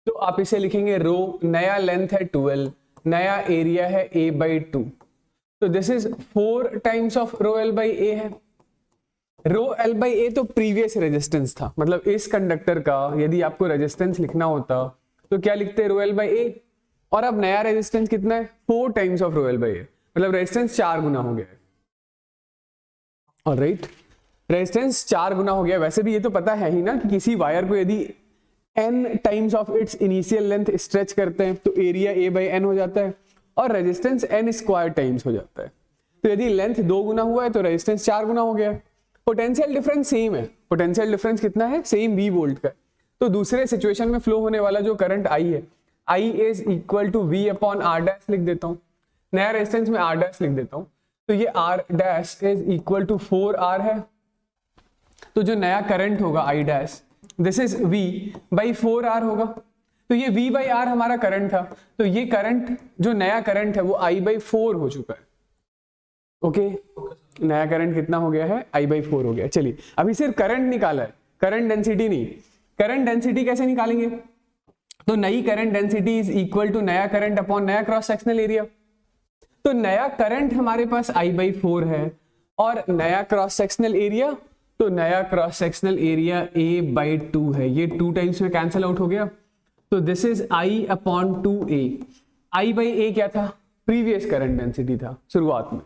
तो आप इसे लिखेंगे रो, नया लेंथ है 2l, नया एरिया है a/2, तो this is 4 times of rho l by a है। रो l बाई a तो प्रीवियस रेजिस्टेंस था, मतलब इस कंडक्टर का यदि आपको रेजिस्टेंस लिखना होता तो क्या लिखते, रो l बाई a, और अब नया रेजिस्टेंस कितना है, 4 times of rho l by a, मतलब रेजिस्टेंस 4 गुना हो गया है। ऑलराइट, रेजिस्टेंस 4 गुना हो गया। वैसे भी ये तो पता है ही ना कि किसी वायर को यदि n times of its initial length stretch करते हैं तो एरिया a बाई n हो जाता है और रेजिस्टेंस n स्क्वायर टाइम्स हो जाता है। तो यदि लेंथ 2 गुना हुआ है तो रेजिस्टेंस 4 गुना हो गया। पोटेंशियल डिफरेंस सेम है, पोटेंशियल डिफरेंस कितना है, सेम V वोल्ट का। तो दूसरे सिचुएशन में फ्लो होने वाला जो करंट I है, I is equal to V upon R dash लिख देता हूँ, नया रेजिस्टेंस में R डैश लिख देता हूँ, तो ये R dash is equal to 4R है, तो जो नया करंट होगा I dash this is V by 4R होगा, तो ये V बाई R हमारा करंट था, तो ये करंट जो नया करंट है वो I बाई 4 हो चुका है। ओके, नया करंट कितना हो गया है, I बाई 4 हो गया। चलिए अभी सिर्फ करंट निकाला है, करंट डेंसिटी नहीं। करंट डेंसिटी कैसे निकालेंगे, तो नई current density is equal to नया करंट अपॉन नया क्रॉस सेक्शनल एरिया। तो नया करंट हमारे पास I बाई 4 है और नया क्रॉस सेक्शनल एरिया, तो नया cross sectional area a by 2 है, ये 2 टाइम्स में कैंसिल आउट हो गया, तो this is I upon 2a। I by a क्या था, प्रीवियस करंट डेंसिटी था शुरुआत में,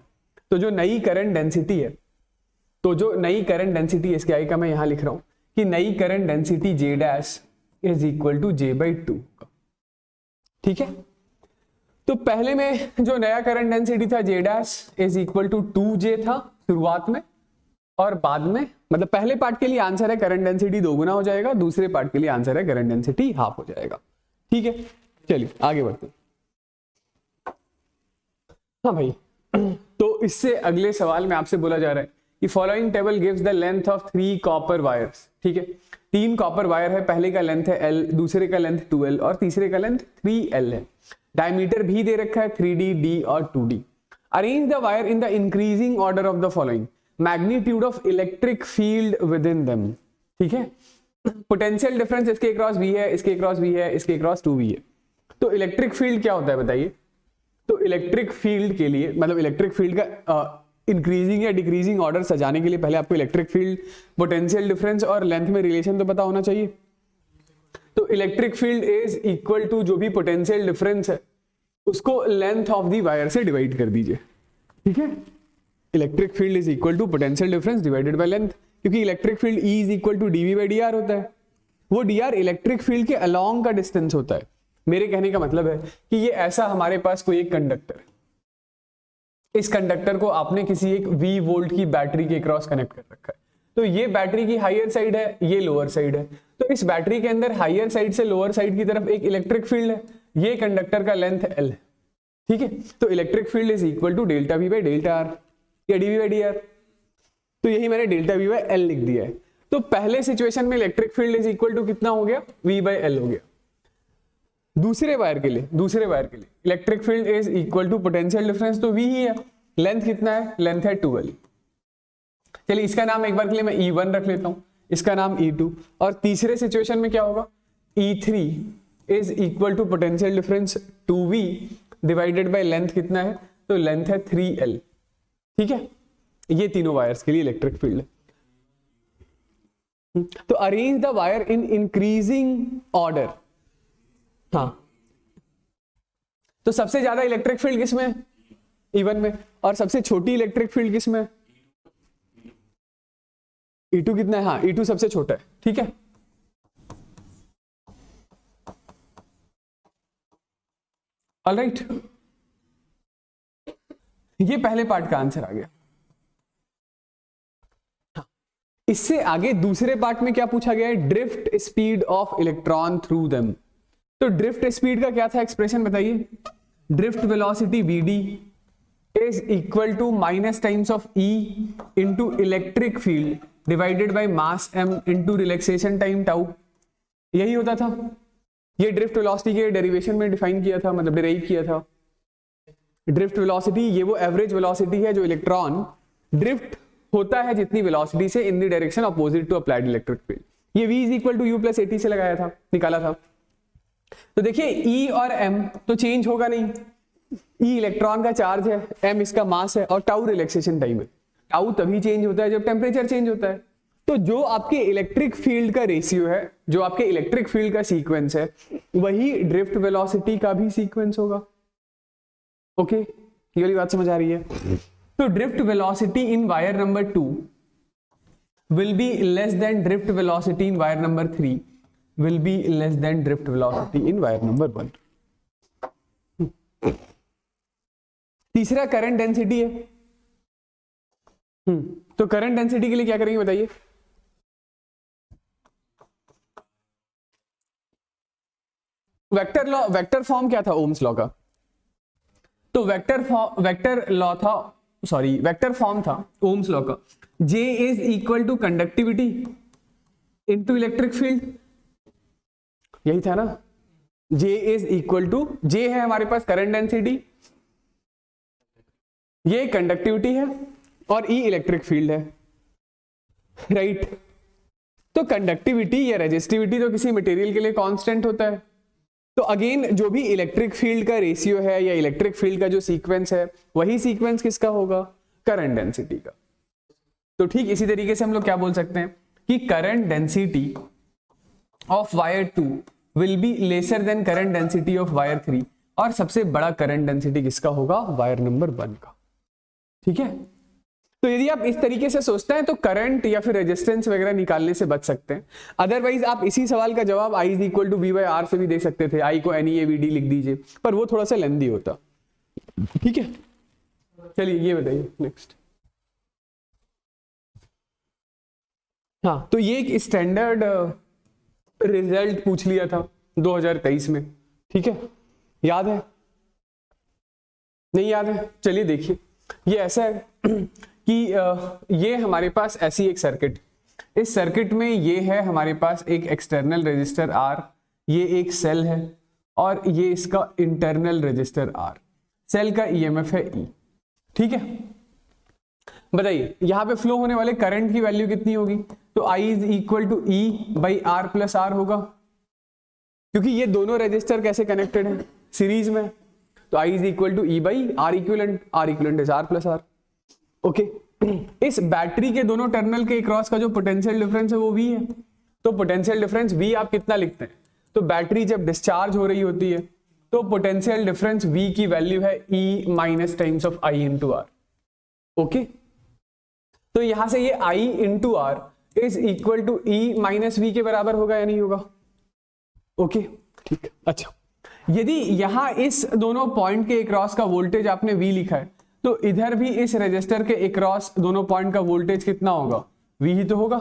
तो जो नई करंट डेंसिटी है, तो जो नई करंट डेंसिटी इसके I का मैं यहां लिख रहा हूं कि नई current density J dash is equal to J by 2। ठीक है, तो पहले में जो नया करंट डेंसिटी था J dash is equal to 2J था शुरुआत में, और बाद में मतलब पहले पार्ट के लिए आंसर है करंट डेंसिटी 2 गुना हो जाएगा, दूसरे पार्ट के लिए आंसर है करंट डेंसिटी हाफ हो जाएगा। ठीक है, चलिए आगे बढ़ते हैं। हाँ भाई, तो इससे अगले सवाल में आपसे बोला जा रहा है कि following table gives the length of 3 copper wires. ठीक है, 3 कॉपर वायर है, पहले का लेंथ है L, दूसरे का लेंथ 2L और तीसरे का लेंथ 3L है। डायमीटर भी दे रखा है 3D, D और 2D। Arrange the wire in the increasing order of the following, magnitude of electric field with in them. ठीक है, पोटेंशियल डिफरेंस इसके क्रॉस V है, इसके क्रॉस V है, इसके क्रॉस 2V है। तो इलेक्ट्रिक फील्ड क्या होता है बताइए, तो इलेक्ट्रिक फील्ड के लिए मतलब इलेक्ट्रिक फील्ड का इंक्रीजिंग या डिक्रीजिंग ऑर्डर सजाने के लिए पहले आपको इलेक्ट्रिक फील्ड, पोटेंशियल डिफरेंस और लेंथ में रिलेशन तो पता होना चाहिए। तो electric field is equal to जो भी पोटेंशियल डिफरेंस है उसको लेंथ ऑफ दी वायर से डिवाइड कर दीजिए। ठीक है, electric field is equal to potential difference divided by length, क्योंकि electric field E is equal to dV by dr होता है, वो dr इलेक्ट्रिक फील्ड के अलोंग का डिस्टेंस होता है। मेरे कहने का मतलब है कि ये ऐसा हमारे पास कोई एक कंडक्टर, इस कंडक्टर को आपने किसी एक V वोल्ट की बैटरी के क्रॉस कनेक्ट कर रखा है, तो ये बैटरी की हायर साइड है, ये लोअर साइड है, तो इस बैटरी के अंदर हायर साइड से लोअर साइड की तरफ एक इलेक्ट्रिक फील्ड है, ये कंडक्टर का लेंथ L है। ठीक है, तो electric field is equal to delta V by delta R या dV बाई dr, तो यही मैंने डेल्टा V बाई L लिख दिया है। तो पहले सिचुएशन में electric field is equal to कितना हो गया, V बाई L हो गया। दूसरे वायर के लिए electric field is equal to potential difference, तो V ही है, लेंथ कितना है, लेंथ है 2L। चलिए इसका नाम एक बार के लिए मैं E1 रख लेता हूं, इसका नाम E2, और तीसरे सिचुएशन में क्या होगा, E3 is equal to potential difference 2V divided by length कितना है, तो लेंथ है 3L। ठीक है, ये तीनों वायर्स के लिए इलेक्ट्रिक फील्ड है। तो arrange the wire in increasing order. हाँ, तो सबसे ज्यादा इलेक्ट्रिक फील्ड किस में? E1 में। और सबसे छोटी इलेक्ट्रिक फील्ड किस में? E2 कितना है? हाँ, E2 सबसे छोटा है, ठीक है। ऑलराइट, ये पहले पार्ट का आंसर आ गया। इससे आगे दूसरे पार्ट में क्या पूछा गया है? Drift speed of electron through them. तो ड्रिफ्ट स्पीड का क्या था एक्सप्रेशन बताइए? Drift velocity Vd is equal to minus times of E into electric field divided by mass m into relaxation time tau. यही होता था। ये ड्रिफ्ट वेलोसिटी के डेरिवेशन में डिफाइन किया था, मतलब डिराइव किया था। ड्रिफ्ट वेलोसिटी ये वो एवरेज वेलोसिटी है जो इलेक्ट्रॉन ड्रिफ्ट होता है जितनी वेलोसिटी से in the direction opposite to applied electric field. ये V is equal to U plus AT से लगाया था, निकाला था। तो देखिए E और M तो चेंज होगा नहीं। E इलेक्ट्रॉन का चार्ज है, M इसका मास है, और टाउ रिलैक्सेशन टाइम है। टाउ तभी चेंज होता है जब टेम्परेचर चेंज होता है। तो जो आपके इलेक्ट्रिक फील्ड का रेशियो है, जो आपके इलेक्ट्रिक फील्ड का सीक्वेंस है, वही ड्रिफ्ट वेलोसिटी का भी सीक्वेंस होगा। ओके, ये वाली बात समझ आ रही है? तो drift velocity in wire number 2 will be less than drift velocity in wire number 3 will be less than drift velocity in wire number 1। तीसरा करंट डेंसिटी है। तो करंट डेंसिटी के लिए क्या करेंगे बताइए? वेक्टर लॉ, वेक्टर फॉर्म क्या था ओम्स लॉ का? तो वेक्टर फॉर्म था ओम्स लॉ का, J is equal to conductivity into electric field. यही था ना? J is equal to, J है हमारे पास करंट डेंसिटी, ये कंडक्टिविटी है, और E इलेक्ट्रिक फील्ड है, राइट। तो कंडक्टिविटी या रेजिस्टिविटी तो किसी मटेरियल के लिए कांस्टेंट होता है। तो अगेन जो भी इलेक्ट्रिक फील्ड का रेशियो है या इलेक्ट्रिक फील्ड का जो सीक्वेंस है, वही सीक्वेंस किसका होगा? करंट डेंसिटी का। तो ठीक इसी तरीके से हम लोग क्या बोल सकते हैं कि current density of wire 2 will be lesser than current density of wire 3, और सबसे बड़ा करंट डेंसिटी किसका होगा? वायर नंबर 1 का। ठीक है। तो यदि आप इस तरीके से सोचते हैं तो करंट या फिर रेजिस्टेंस वगैरह निकालने से बच सकते हैं। अदरवाइज आप इसी सवाल का जवाब I is equal to V/R से भी दे सकते थे। I को NeAVD लिख दीजिए, पर वो थोड़ा सा लेंदी होता। ठीक है, चलिए ये बताइए नेक्स्ट। हाँ, तो ये एक स्टैंडर्ड रिजल्ट पूछ लिया था 2023 में। ठीक है, याद है? नहीं याद है? चलिए देखिए, ये ऐसा है कि ये हमारे पास ऐसी एक सर्किट, इस सर्किट में ये है हमारे पास एक एक्सटर्नल रेजिस्टर R, ये एक सेल है, और ये इसका इंटरनल रेजिस्टर R। सेल का EMF है E। ठीक है, बताइए यहां पे फ्लो होने वाले करंट की वैल्यू कितनी होगी? तो I is equal to E by R plus R होगा, क्योंकि ये दोनों रेजिस्टर कैसे कनेक्टेड है? सीरीज में। तो I is equal to E by R equivalent, R equivalent is R plus R। Okay, इस बैटरी के दोनों टर्मिनल के अक्रॉस का जो पोटेंशियल डिफरेंस है वो V है। तो पोटेंशियल डिफरेंस V आप कितना लिखते हैं? तो बैटरी जब डिस्चार्ज हो रही होती है तो पोटेंशियल डिफरेंस V की वैल्यू है E minus times of I into R। Okay, तो यहां से ये I into R is equal to E minus V के बराबर होगा या नहीं होगा? ओके, ठीक। अच्छा, यदि यहां इस दोनों पॉइंट के अक्रॉस का वोल्टेज आपने V लिखा है, तो इधर भी इस रेजिस्टर के अक्रॉस दोनों पॉइंट का वोल्टेज कितना होगा? V ही तो होगा।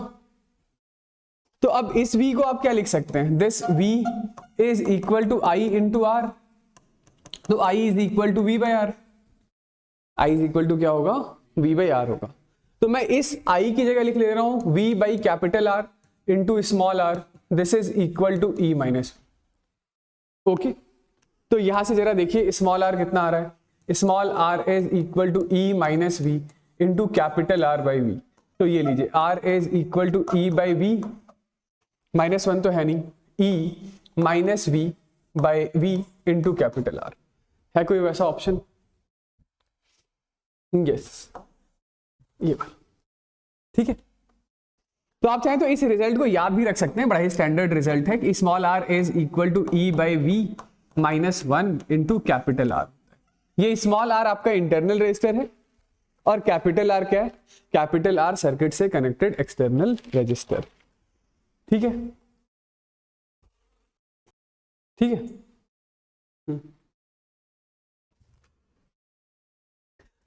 तो अब इस V को आप क्या लिख सकते हैं? This V is equal to I into R। तो I is equal to V by R। I is equal to क्या होगा? V बाई R होगा। तो मैं इस I की जगह लिख ले रहा हूं V by capital R into small r। This is equal to E minus. Okay, तो यहां से जरा देखिए स्मॉल r कितना आ रहा है? Small r is equal to E minus V into capital R by V। तो ये लीजिए R is equal to E by V, minus 1 तो है नहीं, E minus V by V into capital R। है कोई वैसा ऑप्शन? यस, ये ठीक है। तो आप चाहें तो इस रिजल्ट को याद भी रख सकते हैं, बड़ा ही स्टैंडर्ड रिजल्ट है कि small r is equal to E by V -1 into capital R. ये स्मॉल आर आपका इंटरनल रेजिस्टर है और कैपिटल आर क्या है? कैपिटल आर सर्किट से कनेक्टेड एक्सटर्नल रेजिस्टर। ठीक है, ठीक है।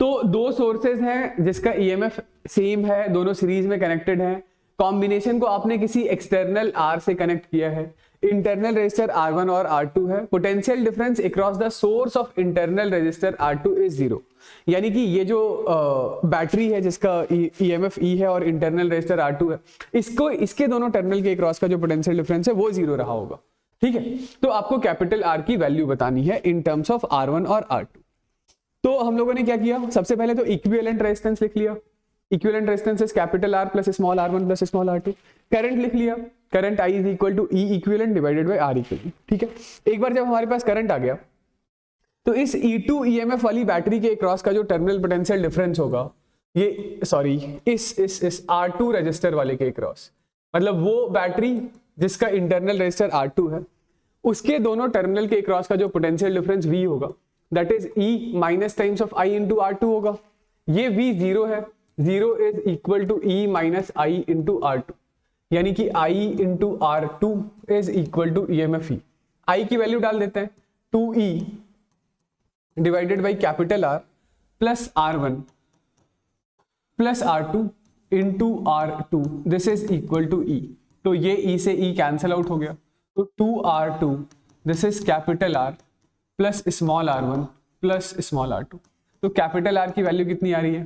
तो दो सोर्सेज हैं जिसका ईएमएफ सेम है, दोनों सीरीज में कनेक्टेड हैं। कॉम्बिनेशन को आपने किसी एक्सटर्नल आर से कनेक्ट किया है। इंटरनल रेजिस्टर R1 और R2 है। Potential difference across the source of internal resistor R2 is 0। यानी कि ये जो बैटरी है जिसका ईएमएफ E है और इंटरनल रेजिस्टर R2 है, इसको इसके दोनों टर्मिनल के अक्रॉस का जो पोटेंशियल डिफरेंस है वो 0 रहा होगा। ठीक है, तो आपको कैपिटल R की वैल्यू बतानी है इन टर्म्स ऑफ R1 और R2। तो हम लोगों ने क्या किया, सबसे पहले तो इक्विवेलेंट रेजिस्टेंस लिख लिया। Equivalent resistance is capital R plus small r1 plus small r2। Current लिख लिया, current I is equal to E equivalent divided by R equivalent. ठीक है, एक बार जब हमारे पास करंट आ गया तो इस E2 EMF वाली बैटरी के क्रॉस का जो टर्मिनल पोटेंशियल डिफरेंस होगा, ये सॉरी इस R2 रजिस्टर वाले के क्रॉस, मतलब वो बैटरी जिसका इंटरनल रजिस्टर R2 है, उसके दोनों टर्मिनल के क्रॉस का जो पोटेंशियल डिफरेंस V होगा, that is E minus times of I into R2 होगा। ये V 0 है, 0 is equal to E minus I into R2, यानी कि I into R2 is equal to EMF E। I की value डाल देते हैं 2E divided by capital R plus R1 plus R2 into R2, this is equal to E। तो ये E से E cancel out हो गया, तो 2R2 this is capital R plus small r1 plus small r2। तो capital R की value कितनी आ रही है?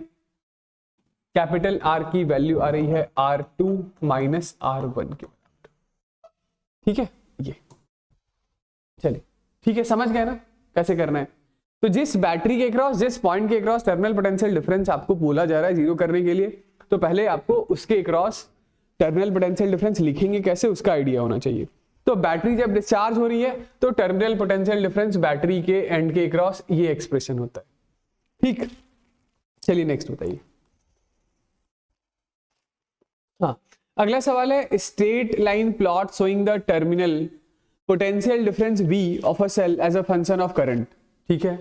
कैपिटल R की वैल्यू आ रही है R2 माइनस R1 के बराबर। ठीक है, ये चलिए ठीक है, समझ गए ना कैसे करना है। तो जिस बैटरी के क्रॉस, जिस पॉइंट के क्रॉस टर्मिनल पोटेंशियल डिफरेंस आपको बोला जा रहा है जीरो करने के लिए, तो पहले आपको उसके क्रॉस टर्मिनल पोटेंशियल डिफरेंस लिखेंगे कैसे, उसका आइडिया होना चाहिए। तो बैटरी जब डिस्चार्ज हो रही है तो टर्मिनल पोटेंशियल डिफरेंस बैटरी के एंड के क्रॉस ये एक्सप्रेशन होता है। ठीक, चलिए नेक्स्ट बताइए। हाँ, अगला सवाल है straight line plot showing the terminal potential difference V of a cell as a function of current. ठीक है,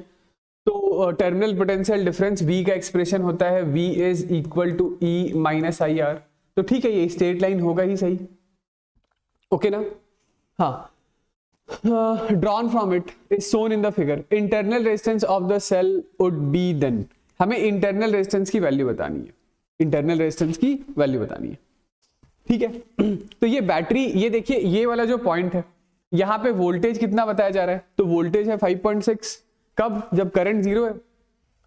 तो टर्मिनल पोटेंशियल डिफरेंस V का एक्सप्रेशन होता है V is equal to E minus IR। तो ठीक है, ये स्ट्रेट लाइन होगा ही सही, ओके ना। हाँ, drawn from it is shown in the figure internal resistance of the cell would be then. हमें इंटरनल रेजिस्टेंस की वैल्यू बतानी है, इंटरनल रेजिस्टेंस की वैल्यू बतानी है। ठीक है, तो ये बैटरी, ये देखिए ये वाला जो पॉइंट है, यहाँ पे वोल्टेज कितना बताया जा रहा है, तो वोल्टेज है 5.6। कब? जब करंट 0 है।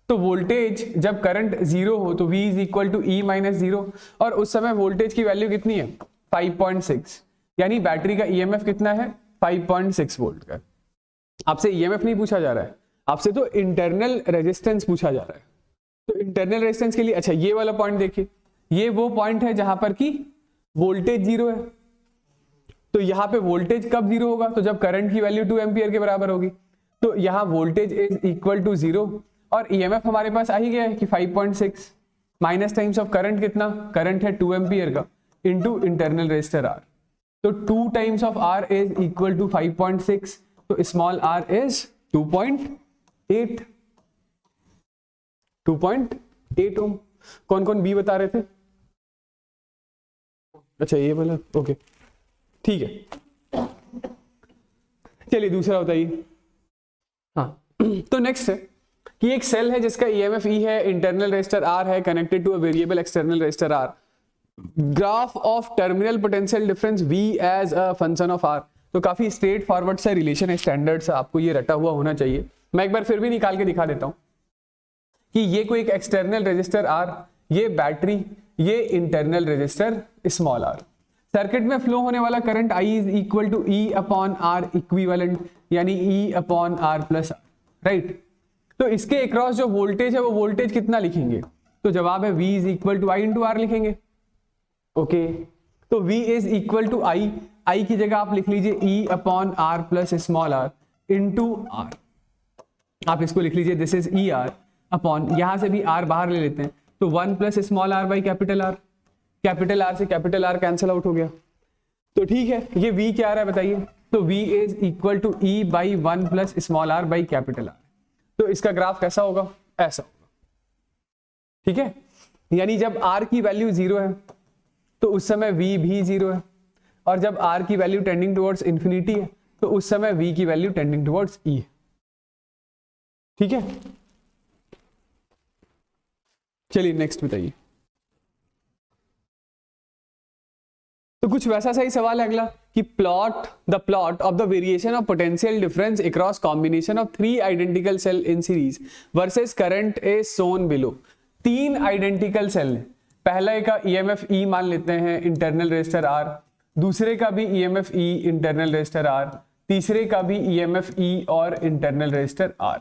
तो वोल्टेज जब करंट 0 हो तो V is equal to E minus 0, और उस समय वोल्टेज की वैल्यू कितनी है? 5.6, यानी बैटरी का EMF कितना है? 5.6 वोल्ट का। आपसे EMF नहीं पूछा जा रहा है, आपसे तो इंटरनल रेजिस्टेंस पूछा जा रहा है। तो इंटरनल रेजिस्टेंस के लिए, अच्छा ये वाला पॉइंट देखिए, ये वो पॉइंट है जहां पर कि वोल्टेज 0 है। तो यहाँ पे वोल्टेज कब 0 होगा? तो जब करंट की वैल्यू 2 एम्पियर के बराबर होगी। तो यहाँ वोल्टेज इज इक्वल टू 0 और EMF हमारे पास आ ही गया है कि 5.6 माइनस टाइम्स ऑफ करंट कितना? करंट है 2 एम्पियर का इंटू इंटरनल रेजिस्टर R। तो 2 times of R is equal to 5.6, तो स्मॉल r इज 2.8 ओम। कौन कौन B बता रहे थे? अच्छा ये वाला, ओके ठीक है। चलिए दूसरा बताइए। हाँ, तो नेक्स्ट है कि एक सेल है जिसका EMF E है, इंटरनल रेजिस्टर R है, connected to a variable external resistor R। Graph of terminal potential difference V as a function of R। तो काफी स्ट्रेट फॉरवर्ड सा रिलेशन है, स्टैंडर्ड सा, आपको ये रटा हुआ होना चाहिए। मैं एक बार फिर भी निकाल के दिखा देता हूं कि ये कोई एक एक्सटर्नल रेजिस्टर R, ये बैटरी, ये internal resistor small r। Circuit में फ्लो होने वाला current I is equal to E upon R equivalent, यानी E upon R plus R, right. तो इसके अक्रॉस जो वोल्टेज है वो वोल्टेज कितना लिखेंगे? तो जवाब है V is equal to I into R लिखेंगे, ओके। तो V is equal to I की जगह आप लिख लीजिए E upon R plus small r into R। आप इसको लिख लीजिए दिस इज ER अपॉन, यहां से भी R बाहर ले लेते हैं तो 1 plus small r by capital R। Capital R से कैपिटल R कैंसिल आउट हो गया। तो ठीक है, ये V क्या आ रहा है बताइए? तो V is equal to E by 1 plus small r by capital R। तो इसका ग्राफ कैसा होगा, ऐसा होगा। ठीक है, यानी जब R की वैल्यू 0 है तो उस समय V भी 0 है, और जब R की वैल्यू टेंडिंग टुवर्ड्स इंफिनिटी है तो उस समय V की वैल्यू टेंडिंग टुवर्ड्स E है। ठीक है, चलिए नेक्स्ट बताइए। तो कुछ वैसा सही सवाल है अगला कि the plot of the variation of potential difference across combination of 3 identical cell in series versus current is shown below. 3 identical cell, पहले का ईएमएफ ई मान लेते हैं इंटरनल रेजिस्टर R, दूसरे का भी EMF E internal resistor R, तीसरे का भी ईएमएफ ई और इंटरनल रेजिस्टर R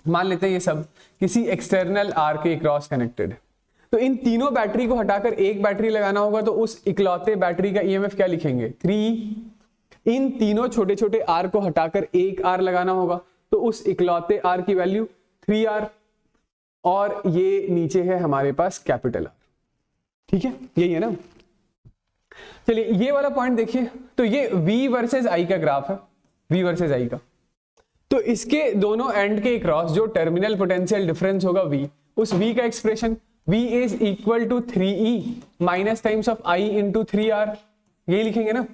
मान लेते हैं। ये सब किसी एक्सटर्नल R के क्रॉस कनेक्टेड है। तो इन तीनों बैटरी को हटाकर एक बैटरी लगाना होगा, तो उस इकलौते बैटरी का ईएमएफ क्या लिखेंगे, 3। इन तीनों छोटे छोटे R को हटाकर एक R लगाना होगा, तो उस इकलौते R की वैल्यू 3R, और ये नीचे है हमारे पास कैपिटल R। ठीक है, यही है ना। चलिए ये वाला पॉइंट देखिए, तो ये V वर्सेस I का ग्राफ है, V वर्सेस I का। तो इसके दोनों एंड के क्रॉस जो टर्मिनल पोटेंशियल डिफरेंस होगा V, उस V का expression V is equal to 3E minus times of I into 3R, यही लिखेंगे ना।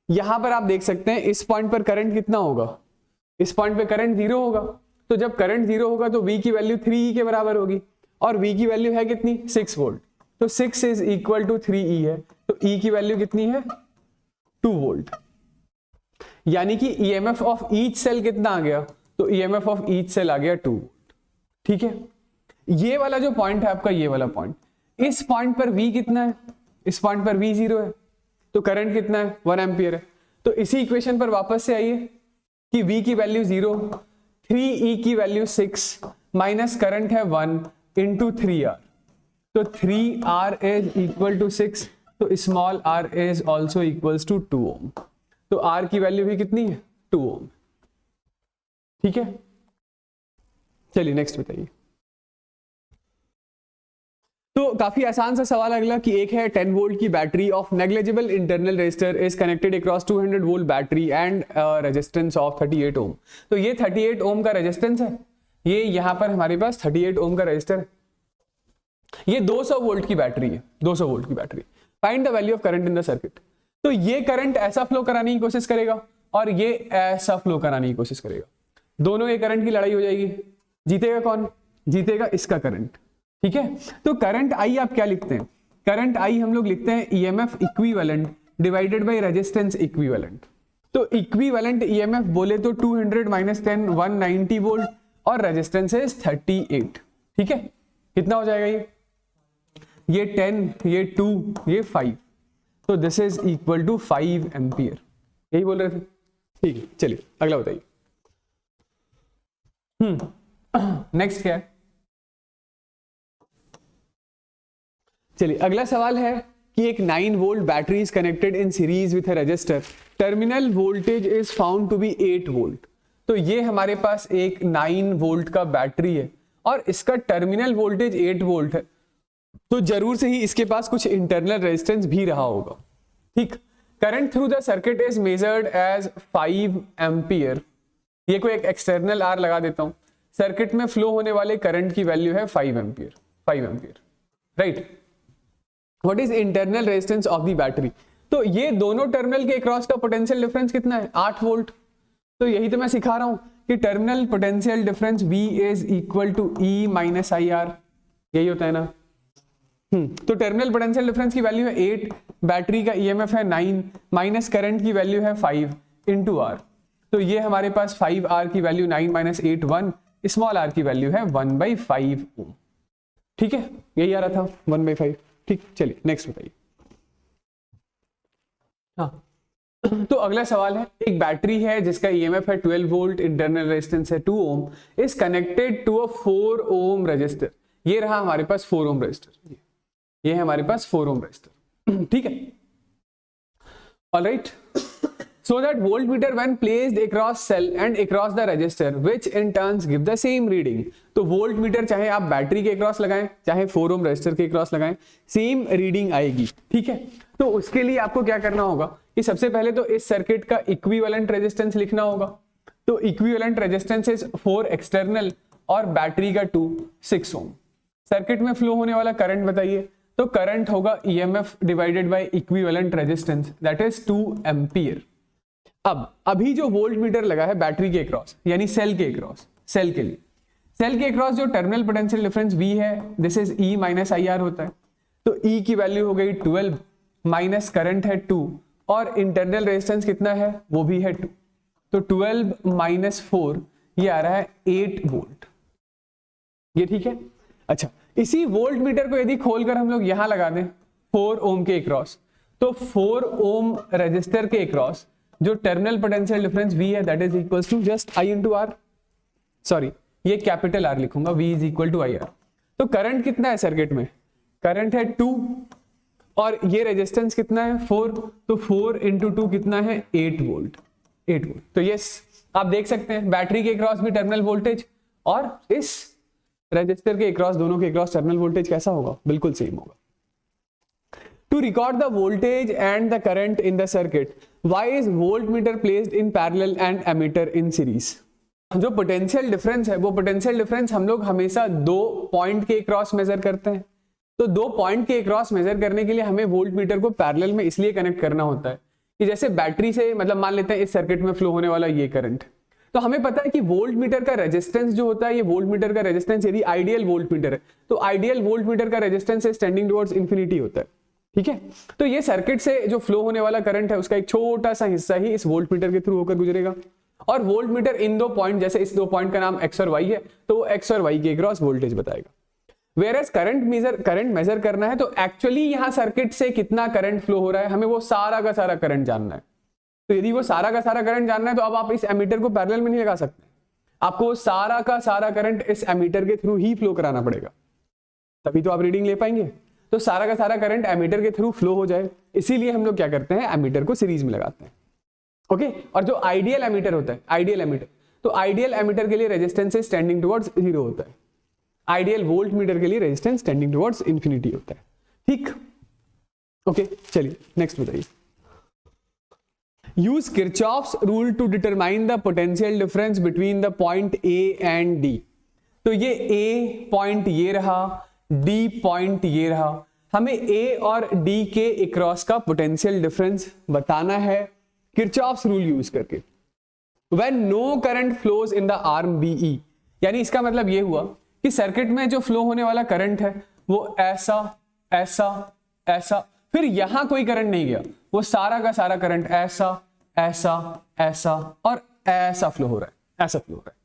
यहां पर आप देख सकते हैं इस पॉइंट पर करंट कितना होगा, इस पॉइंट पे करंट 0 होगा। तो जब करंट 0 होगा तो V की वैल्यू 3E के बराबर होगी, और V की वैल्यू है कितनी, 6 वोल्ट। तो 6 इज इक्वल टू 3E है, तो E की वैल्यू कितनी है, 2 वोल्ट। यानी कि ईएमएफ ऑफ ईच सेल कितना आ गया, तो ईएमएफ ऑफ ईच सेल आ गया 2 वोल्ट। ठीक है, ये वाला जो पॉइंट है आपका, ये वाला पॉइंट, इस पॉइंट पर V कितना है, इस पॉइंट पर V 0 है, तो करंट कितना है, 1 एम्पियर है। तो इसी इक्वेशन पर वापस से आइए कि V की वैल्यू 0, 3E की वैल्यू 6 माइनस करंट है 1 इंटू 3R, तो 3R इज इक्वल टू 6, तो small r is also equals to 2 ohm. तो R की वैल्यू भी कितनी है, 2 ओम। ठीक है, चलिए नेक्स्ट बताइए। तो काफी आसान सा सवाल अगला कि एक है 10 वोल्ट की battery of negligible internal resistor is connected across 200 volt battery and resistance of 38 ohm. तो ये 38 ओम का रेजिस्टेंस है, ये यहां पर हमारे पास 38 ओम का रेजिस्टर है, ये 200 वोल्ट की बैटरी है, 200 वोल्ट की battery. Find the value of current in the circuit. तो ये करंट ऐसा फ्लो कराने की कोशिश करेगा और ये ऐसा फ्लो कराने की कोशिश करेगा, दोनों के करंट की लड़ाई हो जाएगी। जीतेगा कौन, जीतेगा इसका करंट। ठीक है, तो करंट आई आप क्या लिखते हैं, करंट आई हम लोग लिखते हैं EMF equivalent divided by resistance equivalent. तो इक्विवेलेंट ईएमएफ बोले तो 200 माइनस 10 190 वोल्ट, और रेजिस्टेंस है 38। ठीक है, कितना हो जाएगा ये 10, ये 2, ये 5, तो this is equal to 5 ampere, यही बोल रहे थे। ठीक है, चलिए अगला बताइए। नेक्स्ट क्या है, चलिए अगला सवाल है कि एक 9 volt battery is connected in series with a resistor, terminal voltage is found to be 8 volt. तो ये हमारे पास एक 9 वोल्ट का बैटरी है और इसका टर्मिनल वोल्टेज 8 वोल्ट है, तो जरूर से ही इसके पास कुछ इंटरनल रेजिस्टेंस भी रहा होगा। ठीक, current through the circuit is measured as 5 ampere. ये कोई एक एक्सटर्नल आर लगा देता हूं, सर्किट में फ्लो होने वाले करंट की वैल्यू है 5 ampere, 5 ampere, right. What is internal resistance of the battery, तो ये दोनों टर्मिनल के अक्रॉस का पोटेंशियल डिफरेंस कितना है, 8 वोल्ट। तो यही तो मैं सिखा रहा हूं कि terminal potential difference V is equal to E minus IR, यही होता है ना। तो टर्मिनल पोटेंशियल डिफरेंस की वैल्यू है 8, बैटरी का EMF है 9 माइनस करंट की वैल्यू है 5 इंटू R। तो ये हमारे पास 5R की वैल्यू 9 माइनस 8 1, स्मॉल r की वैल्यू है 1/5 ओम। ठीक है, यही आ रहा था 1/5। ठीक, चलिए नेक्स्ट बताइए। हाँ, तो अगला सवाल है, एक बैटरी है जिसका ईएमएफ है 12 वोल्ट, इंटरनल रेजिस्टेंस है 2 ohm, is connected to a 4 ohm resistor. ये रहा हमारे पास 4 ओम रजिस्टर, ये है हमारे पास 4 ओम रजिस्टर। ठीक है, alright. so that voltmeter when placed across cell and across the resistor which in turns give the same reading। तो वोल्टमीटर चाहे आप बैटरी के अक्रॉस लगाएं चाहे 4 ओम रेजिस्टर के अक्रॉस लगाएं सेम रीडिंग आएगी, ठीक है। तो उसके लिए आपको क्या करना होगा कि सबसे पहले तो इस सर्किट का इक्विवेलेंट रेजिस्टेंस लिखना होगा। तो इक्विवेलेंट रेजिस्टेंस इज 4 एक्सटर्नल और बैटरी का 2 6 ओम। सर्किट में फ्लो होने वाला करंट बताइए, तो करंट होगा EMF divided by equivalent resistance that is 2 ampere. अब अभी जो वोल्ट मीटर लगा है बैटरी के अक्रॉस यानी सेल के अक्रॉस, सेल के लिए सेल के अक्रॉस जो टर्मिनल पोटेंशियल डिफरेंस V है this is E minus IR होता है। तो E की वैल्यू हो गई 12 माइनस करंट है 2 और इंटरनल रेजिस्टेंस कितना है वो भी है 2, तो 12 माइनस 4 ये आ रहा है 8 वोल्ट, ये ठीक है। अच्छा, इसी वोल्ट मीटर को यदि खोलकर हम लोग यहां लगा दें 4 ओम के अक्रॉस, तो 4 ओम रेजिस्टर के अक्रॉस जो टर्मिनल पोटेंशियल डिफरेंस V है that is equal to just I into R, sorry ये कैपिटल R लिखूंगा, V is equal to IR। तो करंट कितना है सर्किट में, करंट है 2 और ये रेजिस्टेंस कितना है 4, तो 4 इंटू 2 कितना है 8 वोल्ट, 8 वोल्ट। तो यस आप देख सकते हैं बैटरी के अक्रॉस भी टर्मिनल वोल्टेज और इस रेजिस्टर के अक्रॉस दोनों के अक्रॉस टर्मिनल वोल्टेज कैसा होगा, बिल्कुल सेम होगा। To record the voltage and the current in the circuit, why is voltmeter placed in parallel and ammeter in series? जो पोटेंशियल डिफरेंस है वो पोटेंशियल डिफरेंस हम लोग हमेशा 2 पॉइंट के क्रॉस मेजर करते हैं। तो 2 पॉइंट के क्रॉस मेजर करने के लिए हमें वोल्टमीटर को पैरेलल में इसलिए कनेक्ट करना होता है कि जैसे बैटरी से मतलब मान लेते हैं इस सर्किट में फ्लो होने वाला ये करंट, तो हमें पता है कि वोल्टमीटर का रेजिस्टेंस जो होता है, ये वोल्टमीटर का रेजिस्टेंस यदि आइडियल वोल्टमीटर है तो आइडियल वोल्टमीटर का रेजिस्टेंस स्टैंडिंग टुवर्ड्स इंफिनिटी होता है, ठीक है। तो ये सर्किट से जो फ्लो होने वाला करंट है उसका एक छोटा सा हिस्सा ही इस वोल्टमीटर के थ्रू होकर गुजरेगा और वोल्टमीटर इन 2 पॉइंट, जैसे इस 2 पॉइंट का नाम x और y है तो वो x और y के अक्रॉस वोल्टेज बताएगा। वेयरएज करंट मेजर करना है तो एक्चुअली यहां सर्किट से कितना करंट फ्लो हो रहा है हमें वो सारा का सारा करंट जानना है। तो यदि वो सारा का सारा करंट जानना है तो अब आप इस एमीटर को पैरेलल में नहीं लगा सकते, आपको सारा का सारा करंट इस एमीटर के थ्रू ही फ्लो कराना पड़ेगा, तभी तो आप रीडिंग ले पाएंगे। तो सारा का सारा करंट एमीटर के थ्रू फ्लो हो जाए, इसीलिए हम लोग क्या करते हैं एमीटर को सीरीज में लगाते हैं, ओके। और जो आइडियल एमीटर होता है, आइडियल एमीटर, तो आइडियल एमीटर के लिए रेजिस्टेंस स्टैंडिंग टुवर्ड्स 0 होता है, आइडियल वोल्ट मीटर के लिए रेजिस्टेंस स्टैंडिंग टुवर्ड्स इंफिनिटी होता है, ठीक, ओके। चलिए नेक्स्ट बताइए। Use Kirchhoff's rule to determine the potential difference between the point A and D। तो ये A पॉइंट ये रहा, D पॉइंट ये रहा, हमें A और D के अक्रॉस का पोटेंशियल डिफरेंस बताना है किरचॉफ्स रूल यूज करके। When no current flows in the arm BE, यानी इसका मतलब ये हुआ कि सर्किट में जो फ्लो होने वाला करंट है वो ऐसा ऐसा ऐसा, फिर यहां कोई करंट नहीं गया, वो सारा का सारा करंट ऐसा ऐसा ऐसा और ऐसा फ्लो हो रहा है, ऐसा फ्लो हो रहा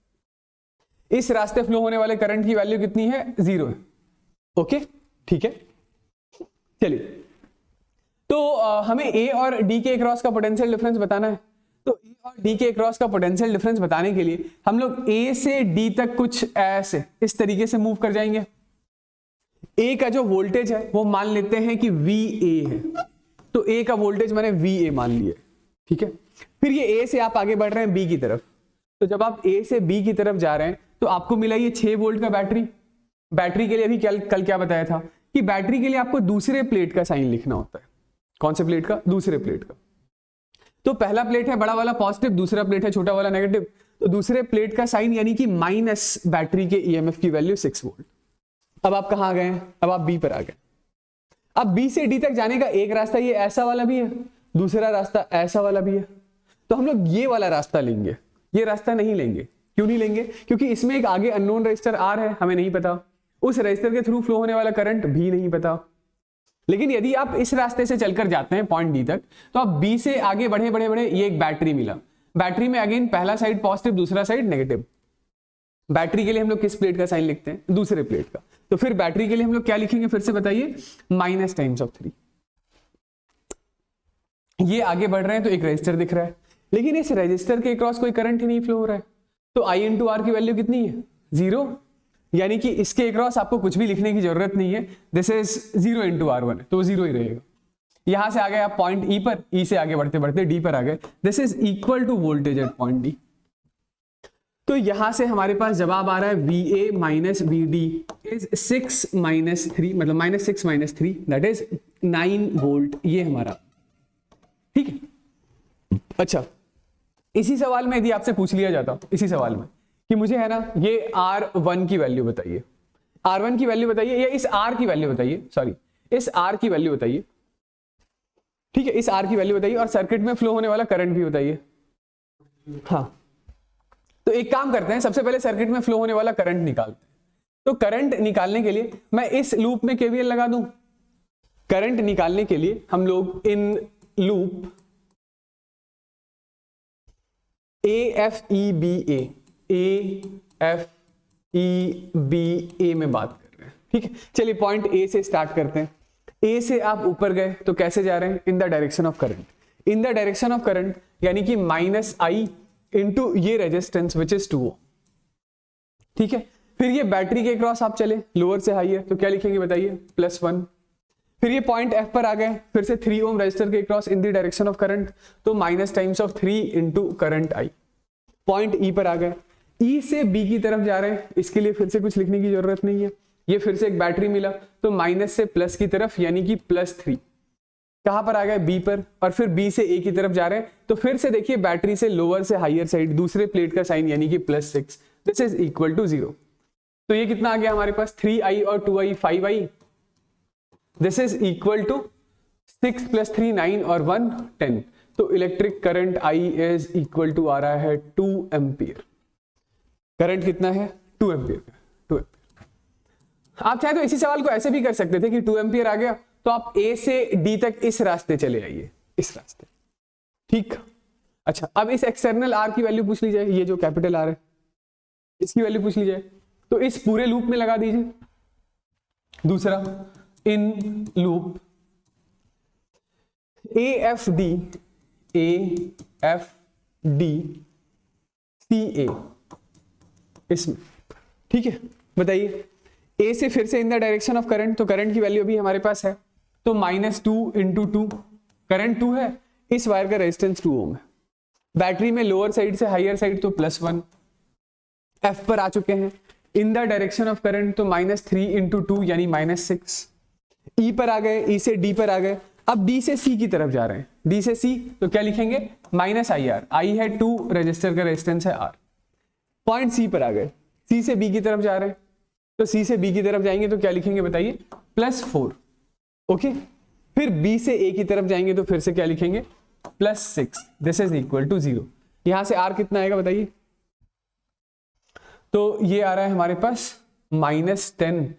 है। इस रास्ते फ्लो होने वाले करंट की वैल्यू कितनी है, 0 है, ओके, ठीक है। चलिए, तो हमें A और D के अक्रॉस का पोटेंशियल डिफरेंस बताना है। तो A और D के अक्रॉस का पोटेंशियल डिफरेंस बताने के लिए हम लोग A से D तक कुछ ऐसे इस तरीके से मूव कर जाएंगे। A का जो वोल्टेज है वो मान लेते हैं कि VA है, तो A का वोल्टेज मैंने VA मान लिया, ठीक है। फिर ये A से आप आगे बढ़ रहे हैं B की तरफ, तो जब आप A से B की तरफ जा रहे हैं तो आपको मिला ये 6 वोल्ट का बैटरी। बैटरी के लिए अभी कल क्या बताया था कि बैटरी के लिए आपको दूसरे प्लेट का साइन लिखना होता है। कौन से प्लेट का, दूसरे प्लेट का। तो पहला प्लेट है बड़ा वाला पॉजिटिव, दूसरा प्लेट है छोटा वाला नेगेटिव, तो दूसरे प्लेट का साइन यानी कि माइनस बैटरी के ईएमएफ की वैल्यू 6 वोल्ट। अब आप कहां गए, अब आप बी पर आ गए। अब बी से डी तक जाने का एक रास्ता ये ऐसा वाला भी है, दूसरा रास्ता ऐसा वाला भी है, तो हम लोग ये वाला रास्ता लेंगे, ये रास्ता नहीं लेंगे। क्यों नहीं लेंगे, क्योंकि इसमें एक आगे अननोन रजिस्टर आर है, हमें नहीं पता, उस रजिस्टर के थ्रू फ्लो होने वाला करंट भी नहीं पता। लेकिन यदि आप इस रास्ते से चलकर जाते हैं पॉइंट डी तक, तो आप बी से आगे बढ़े बढ़े बढ़े, ये एक बैटरी मिला, बैटरी में अगेन पहला साइड पॉजिटिव दूसरा साइड नेगेटिव। बैटरी के लिए हम लोग किस प्लेट का साइन लिखते हैं, दूसरे प्लेट का। तो फिर बैटरी के लिए हम लोग क्या लिखेंगे, फिर से बताइए, माइनस टाइम्स ऑफ 3। ये आगे बढ़ रहे हैं तो एक रजिस्टर दिख रहा है, लेकिन इस रजिस्टर के अक्रॉस कोई करंट ही नहीं फ्लो हो रहा है, तो I इंटू आर की वैल्यू कितनी है, 0, यानी कि इसके अक्रॉस आपको कुछ भी लिखने की जरूरत नहीं है, दिस इज 0 इंटू R1, तो 0 ही रहेगा। यहां से आ गए आप पॉइंट ई पर, ई से आगे बढ़ते बढ़ते डी पर आ गए, this is equal to voltage at point D. तो यहां से हमारे पास जवाब आ रहा है VA minus VD is 6 minus 3, मतलब minus 6 minus 3 that is 9 volt, ये हमारा, ठीक है। अच्छा, इसी सवाल में यदि आपसे पूछ लिया जाता इसी सवाल में कि मुझे है ना ये R1 की वैल्यू बताइए, R1 की वैल्यू बताइए, या इस R की वैल्यू बताइए, सॉरी इस R की वैल्यू बताइए, ठीक है, इस R की वैल्यू बताइए और सर्किट में फ्लो होने वाला करंट भी बताइए। हाँ, तो एक काम करते हैं, सबसे पहले सर्किट में फ्लो होने वाला करंट निकालते हैं। तो करंट निकालने के लिए मैं इस लूप में KVL लगा दूं। करंट निकालने के लिए हम लोग इन लूप AFEBA में बात कर रहे हैं, ठीक है। चलिए पॉइंट A से स्टार्ट करते हैं। A से आप ऊपर गए तो कैसे जा रहे हैं? इन the direction of current. In the direction of current यानी कि -I इंटू ये रेजिस्टेंस विच इज 2 ओम, ठीक है। फिर ये बैटरी के क्रॉस आप चले लोअर से हाई है, तो क्या लिखेंगे बताइए? +1। फिर ये पॉइंट F पर आ गए, फिर से 3 ओम रेजिस्टर के cross in the direction of current, तो minus times of 3 into current I। Point E पर आ गए, E से B की तरफ जा रहे हैं, इसके लिए फिर से कुछ लिखने की जरूरत नहीं है। ये फिर से एक बैटरी मिला, तो माइनस से प्लस की तरफ यानी कि +3। कहां पर आ गए? B पर, और फिर B से A की तरफ जा रहे हैं, तो फिर से देखिए बैटरी से लोअर से हायर साइड दूसरे प्लेट का साइन यानी कि +6, दिस इज इक्वल टू 0। तो ये कितना आ गया हमारे पास? 3I और 2I 5I, this is equal to 6 + 3 9 और 1 10। तो electric current I is equal to आ रहा है 2 एम्पियर। करंट कितना है? 2 एम्पियर। 2 एम्पियर। आप चाहे तो इसी सवाल को ऐसे भी कर सकते थे कि 2 एम्पियर आ गया तो आप A से D तक इस रास्ते चले आइए, इस रास्ते, ठीक। अच्छा, अब इस एक्सटर्नल R की वैल्यू पूछ ली जाए, ये जो कैपिटल R है इसकी वैल्यू पूछ ली जाए, तो इस पूरे लूप में लगा दीजिए। दूसरा, इन लूप AFD CA इसमें, ठीक है। बताइए A से फिर से in the direction of current, तो करंट की वैल्यू अभी हमारे पास है, तो -2 इंटू 2, करंट 2 है, इस वायर का रेजिस्टेंस 2 ओम है। बैटरी में लोअर साइड से हायर साइड तो +1। F पर आ चुके हैं, इन द डायरेक्शन ऑफ करंट, तो -3 इंटू 2 यानी -6। E पर आ गए, E से D पर आ गए, अब D से C की तरफ जा रहे हैं, D से C, तो क्या लिखेंगे? -IR, I है 2, रजिस्टर का रेजिस्टेंस है R। पॉइंट C पर आ गए, C से B की तरफ जा रहे हैं, तो C से B की तरफ जाएंगे तो क्या लिखेंगे बताइए? +4, ओके। फिर B से A की तरफ जाएंगे तो फिर से क्या लिखेंगे? +6, दिस इज इक्वल टू 0। यहां से R कितना आएगा बताइए? तो ये आ रहा है हमारे पास -10,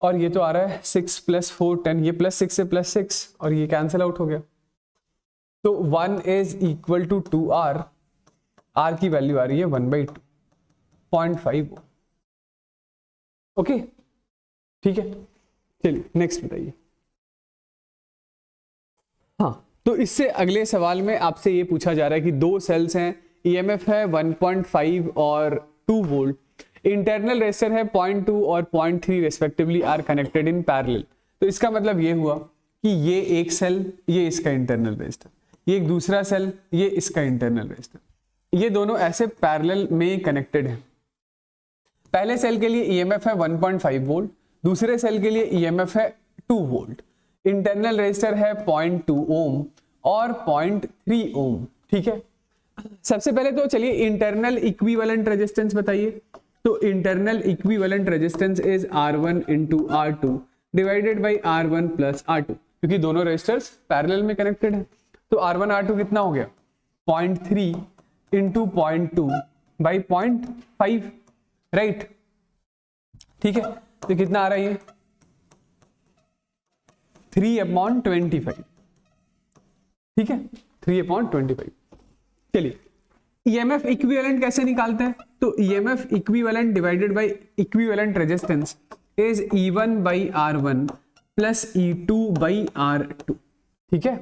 और ये तो आ रहा है 6 + 4 10, ये +6 से +6 और ये कैंसिल आउट हो गया, तो 1 is equal to 2R। R की वैल्यू आ रही है 1/2, 0.5, ओके, ठीक है। चलिए नेक्स्ट बताइए। हाँ, तो इससे अगले सवाल में आपसे ये पूछा जा रहा है कि 2 सेल्स हैं, EMF है 1.5 और 2 वोल्ट, इंटरनल रेजिस्टर है 0.2 और 0.3 respectively, are connected in parallel. तो इसका मतलब ये हुआ कि ये एक सेल, ये इसका इंटरनल रेजिस्टर, ये एक दूसरा सेल, ये इसका इंटरनल रेजिस्टर, ये दोनों ऐसे पैरेलल में कनेक्टेड हैं। पहले सेल के लिए EMF है 1.5 वोल्ट, दूसरे सेल के लिए EMF है 2 वोल्ट, इंटरनल रेजिस्टर है 0.2 ओम और 0.3 ओम, ठीक है। सबसे पहले तो चलिए इंटरनल इक्विवेलेंट रेजिस्टेंस बताइए। तो internal equivalent resistance is R1 into R2 divided by R1 plus R2, क्योंकि दोनों रेजिस्टर्स पैरेलल में कनेक्टेड हैं। तो R1 R2 कितना हो गया? 0.3 इंटू 0.2 बाई 0.5, राइट, ठीक है। तो कितना आ रहा है ये? 3/25, ठीक है, 3/25। चलिए EMF इक्विवेलेंट कैसे निकालते हैं? तो EMF equivalent divided by equivalent resistance is E1 by R1 plus E2 by R2, ठीक है।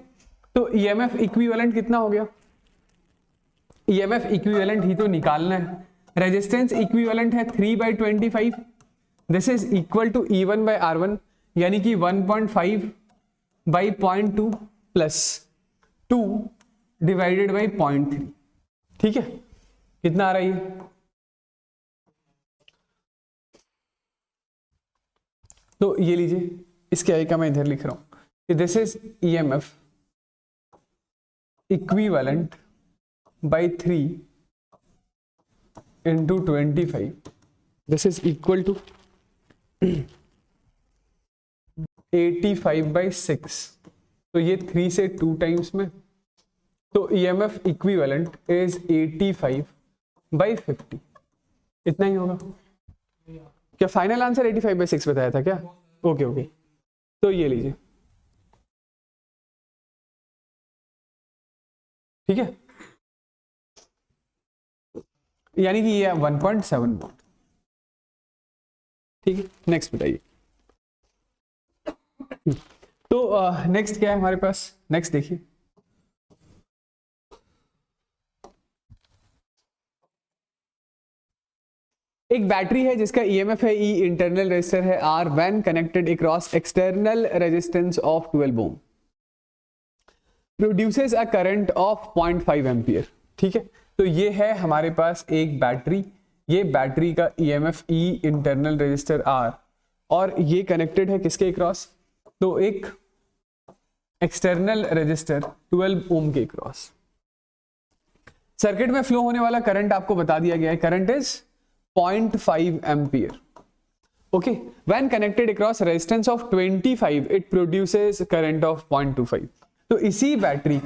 तो EMF इक्विवेलेंट कितना हो गया? EMF इक्विवेलेंट ही तो निकालना है। रेजिस्टेंस इक्विवेलेंट है 3/25, this is equal to E1 by R1 यानी कि 1.5 बाई 0.2 प्लस 2 डिवाइडेड बाई 0.3। ठीक है, कितना आ रहा है ये? तो ये लीजिए, इसके आई का मैं इधर लिख रहा हूं कि this is EMF equivalent by 3 into 25, this is equal to 85/6। तो ये 3 से 2 टाइम्स में, तो ईएमएफ इक्विवेलेंट इज 85/50। इतना ही होगा क्या? फाइनल आंसर 85/6 बताया था क्या? ओके ओके, तो ये लीजिए, ठीक है, यानी कि ये 1.7 वोल्ट। ठीक है, नेक्स्ट बताइए। तो नेक्स्ट क्या है हमारे पास? नेक्स्ट देखिए, एक बैटरी है जिसका ईएमएफ है ई, इंटरनल रेजिस्टर है r, when connected across external resistance of 12 ohm produces a current of 0.5 ampere. ठीक है, तो ये है हमारे पास एक बैटरी, ये बैटरी का EMF E, internal resistor r, और ये कनेक्टेड है किसके क्रॉस? तो एक एक्सटर्नल रेजिस्टर 12 ओम के क्रॉस। सर्किट में फ्लो होने वाला करंट आपको बता दिया गया है, current is 0.5 ampere. Okay, when connected across resistance of 25 it produces current of 0.25। तो इसी बैटरी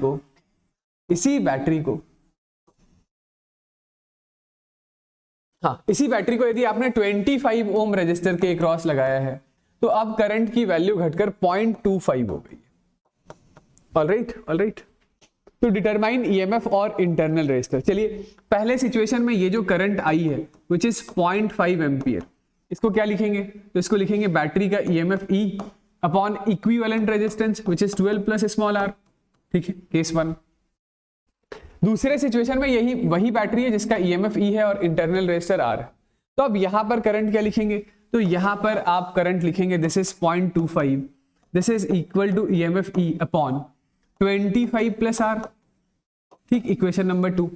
को यदि आपने 25 ओम रेजिस्टर के क्रॉस लगाया है तो अब करंट की वैल्यू घटकर 0.25 हो गई है। ऑलराइट, तो डिटरमाइन ईएमएफ और इंटरनल रेजिस्टर। चलिए, पहले सिचुएशन में ये जो करंट आई है विच इज 0.5 एम्पियर, इसको क्या लिखेंगे? तो इसको लिखेंगे बैटरी का EMF E upon equivalent resistance which is 12 plus small r. ठीक है, केस 1। दूसरे सिचुएशन में यही वही बैटरी है जिसका ईएमएफ ई है और इंटरनल रेजिस्टर आर है। तो अब यहां पर करंट क्या लिखेंगे? तो यहां पर आप करंट लिखेंगे this is 0.25, this is equal to EMF E upon 25 plus r. ठीक, इक्वेशन नंबर 2।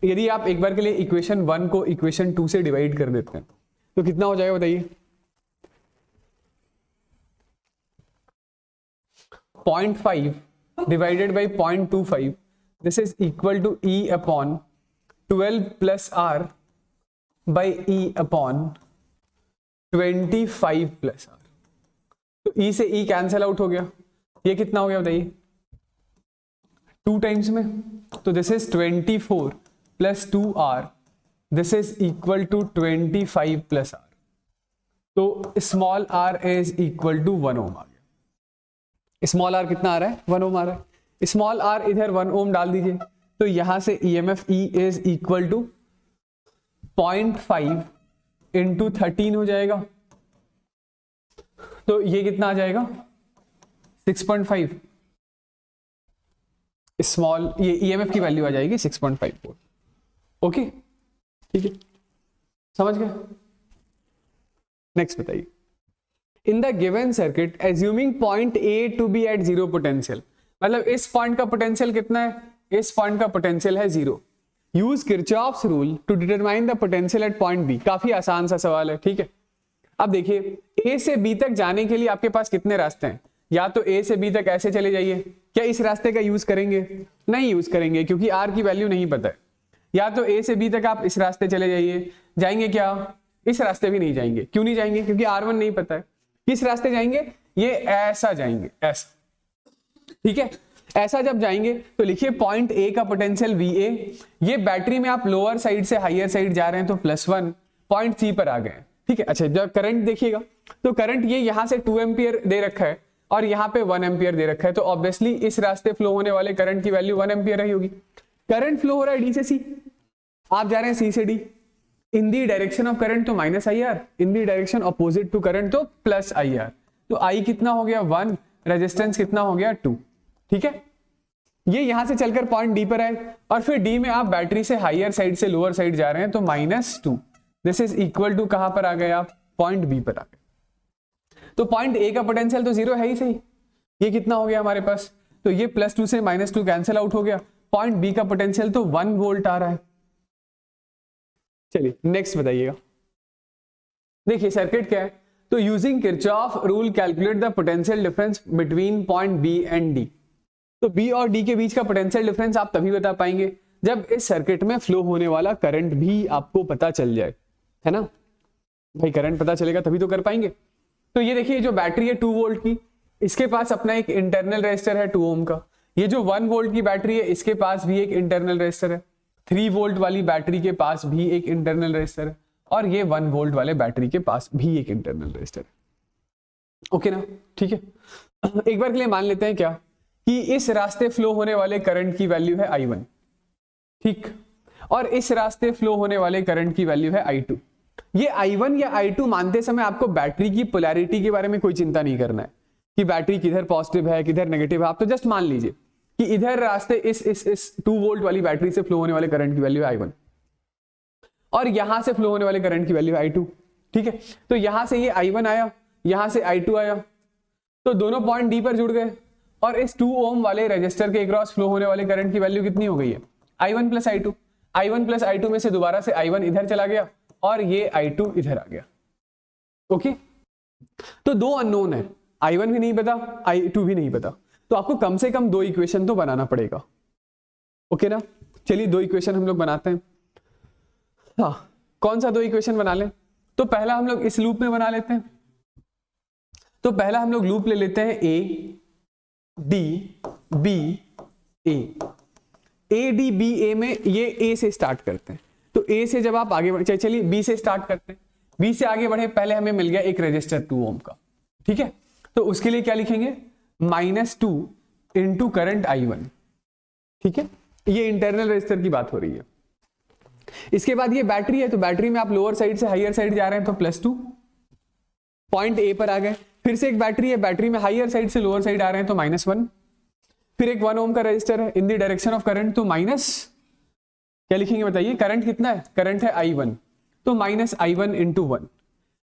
यदि आप एक बार के लिए इक्वेशन 1 को इक्वेशन 2 से डिवाइड कर देते हैं तो कितना हो जाएगा बताइए? 0.5 divided by 0.25, this is equal to E upon 12 plus r by E upon 25 plus r. तो ई से ई कैंसल आउट हो गया, ये कितना हो गया बताइए? 2 टाइम्स में, तो this is 24 plus 2r, this is equal to 25 plus r. तो small r is equal to 1 ohm आ गया। स्मॉल r कितना आ रहा है? 1 ओम आ रहा है। स्मॉल r इधर 1 ओम डाल दीजिए, तो यहां से EMF E is equal to 0.5 into 13 हो जाएगा। तो ये कितना आ जाएगा? 6.5। स्मॉल ये ईएमएफ की वैल्यू आ जाएगी 6.5 वोल्ट। ओके, ठीक है, समझ गए? नेक्स्ट बताइए। In the given circuit assuming point A to B at 0 potential, मतलब इस पॉइंट का पोटेंशियल कितना है? इस पॉइंट का पोटेंशियल है 0। Use Kirchhoff's rule to determine the potential at point B. काफी आसान सा सवाल है, ठीक है। अब देखिए, ए से बी तक जाने के लिए आपके पास कितने रास्ते हैं? या तो ए से बी तक ऐसे चले जाइए, क्या इस रास्ते का यूज करेंगे? नहीं यूज करेंगे क्योंकि आर की वैल्यू नहीं पता है। या तो ए से बी तक आप इस रास्ते चले जाइए, जाएंगे क्या? इस रास्ते भी नहीं जाएंगे। क्यों नहीं जाएंगे? क्योंकि R1 नहीं पता है। किस रास्ते जाएंगे? ये ऐसा जाएंगे, ऐसा, ठीक है। ऐसा जब जाएंगे तो लिखिए पॉइंट ए का पोटेंशियल VA, ये बैटरी में आप लोअर साइड से हायर साइड जा रहे हैं तो +1, पॉइंट C पर आ गए, ठीक है। अच्छा, जब करंट देखिएगा तो करंट ये यहां से 2 एम्पियर दे रखा है और यहाँ पे 1 एम्पियर दे रखा है, तो ऑब्वियसली इस रास्ते फ्लो होने वाले करंट की वैल्यू 1 एम्पियर रही होगी। करंट फ्लो हो रहा है D से C, आप जा रहे हैं C से D। In the direction of current तो -IR, in the direction opposite to current तो +IR। तो I कितना हो गया? 1, रेजिस्टेंस कितना हो गया? 2, ठीक है। ये यहां से चलकर पॉइंट D पर आए और फिर D में आप बैटरी से हायर साइड से लोअर साइड जा रहे हैं तो -2, दिस इज इक्वल टू कहां पर आ गए आप? पॉइंट B पर आ गए। तो पॉइंट A का पोटेंशियल तो 0 है ही सही, ये कितना हो गया हमारे पास, तो ये +2 से -2 कैंसिल आउट हो गया, पॉइंट बी का पोटेंशियल तो 1 वोल्ट आ रहा है। चलिए नेक्स्ट बताइएगा। देखिए सर्किट क्या है, तो using Kirchhoff rule calculate the potential difference between point B and D. तो बी और डी के बीच का पोटेंशियल डिफरेंस आप तभी बता पाएंगे जब इस सर्किट में फ्लो होने वाला करंट भी आपको पता चल जाए, है ना भाई, करंट पता चलेगा तभी तो कर पाएंगे। तो ये देखिए जो बैटरी है 2 वोल्ट की, इसके पास अपना एक इंटरनल रेजिस्टर है 2 ओम का। ये जो 1 वोल्ट की बैटरी है इसके पास भी एक इंटरनल रेजिस्टर है। 3 वोल्ट वाली बैटरी के पास भी एक इंटरनल रेजिस्टर है, और ये 1 वोल्ट वाले बैटरी के पास भी एक इंटरनल रेजिस्टर है। ओके ना, ठीक है। एक बार के लिए मान लेते हैं क्या कि इस रास्ते फ्लो होने वाले करंट की वैल्यू है I1, ठीक, और इस रास्ते फ्लो होने वाले करंट की वैल्यू है I2। ये I1 या I2 मानते समय आपको बैटरी की पोलैरिटी के बारे में कोई चिंता नहीं करना है कि बैटरी किधर पॉजिटिव है किधर नेगेटिव है। आप तो जस्ट मान लीजिए कि इधर रास्ते इस 2 वोल्ट वाली बैटरी से फ्लो होने वाले करंट की वैल्यू है I1, और यहां से फ्लो होने वाले करंट की वैल्यू है I2, ठीक है। तो यहां से ये I1 आया, यहां से I2 आया, तो दोनों पॉइंट डी पर जुड़ गए, और इस 2 ओम वाले रेजिस्टर के अक्रॉस फ्लो होने वाले करंट की वैल्यू कितनी हो गई है, I1 plus I2। I1 plus I2 में से दोबारा से I1 इधर चला गया और ये I2 इधर आ गया। ओके, तो 2 अननोन है, I1 भी नहीं पता, I2 भी नहीं पता, तो आपको कम से कम 2 इक्वेशन तो बनाना पड़ेगा। ओके ना, चलिए 2 इक्वेशन हम लोग बनाते हैं। हाँ, कौन सा 2 इक्वेशन बना लें, तो पहला हम लोग इस लूप में बना लेते हैं। तो पहला हम लोग लूप ले लेते हैं A D B A D B A में ये A से स्टार्ट करते हैं। तो A से जब आप आगे बढ़े, चलिए B से स्टार्ट करते हैं। B से आगे बढ़े, पहले हमें मिल गया एक रेजिस्टर 2 ओम का, ठीक है। तो उसके लिए क्या लिखेंगे, -2 इंटू करंट I1, ठीक है। ये इंटरनल रेजिस्टर की बात हो रही है। इसके बाद ये बैटरी है, तो बैटरी में आप लोअर साइड से हायर साइड जा रहे हैं, तो +2 पॉइंट ए पर आ गए। फिर से एक बैटरी है, बैटरी में हायर साइड से लोअर साइड आ रहे हैं, तो -1। फिर एक 1 ओम का रेजिस्टर है इन द डायरेक्शन ऑफ करंट, तो माइनस क्या लिखेंगे बताइए, करंट कितना है, करंट है I1, तो -I1 इंटू 1।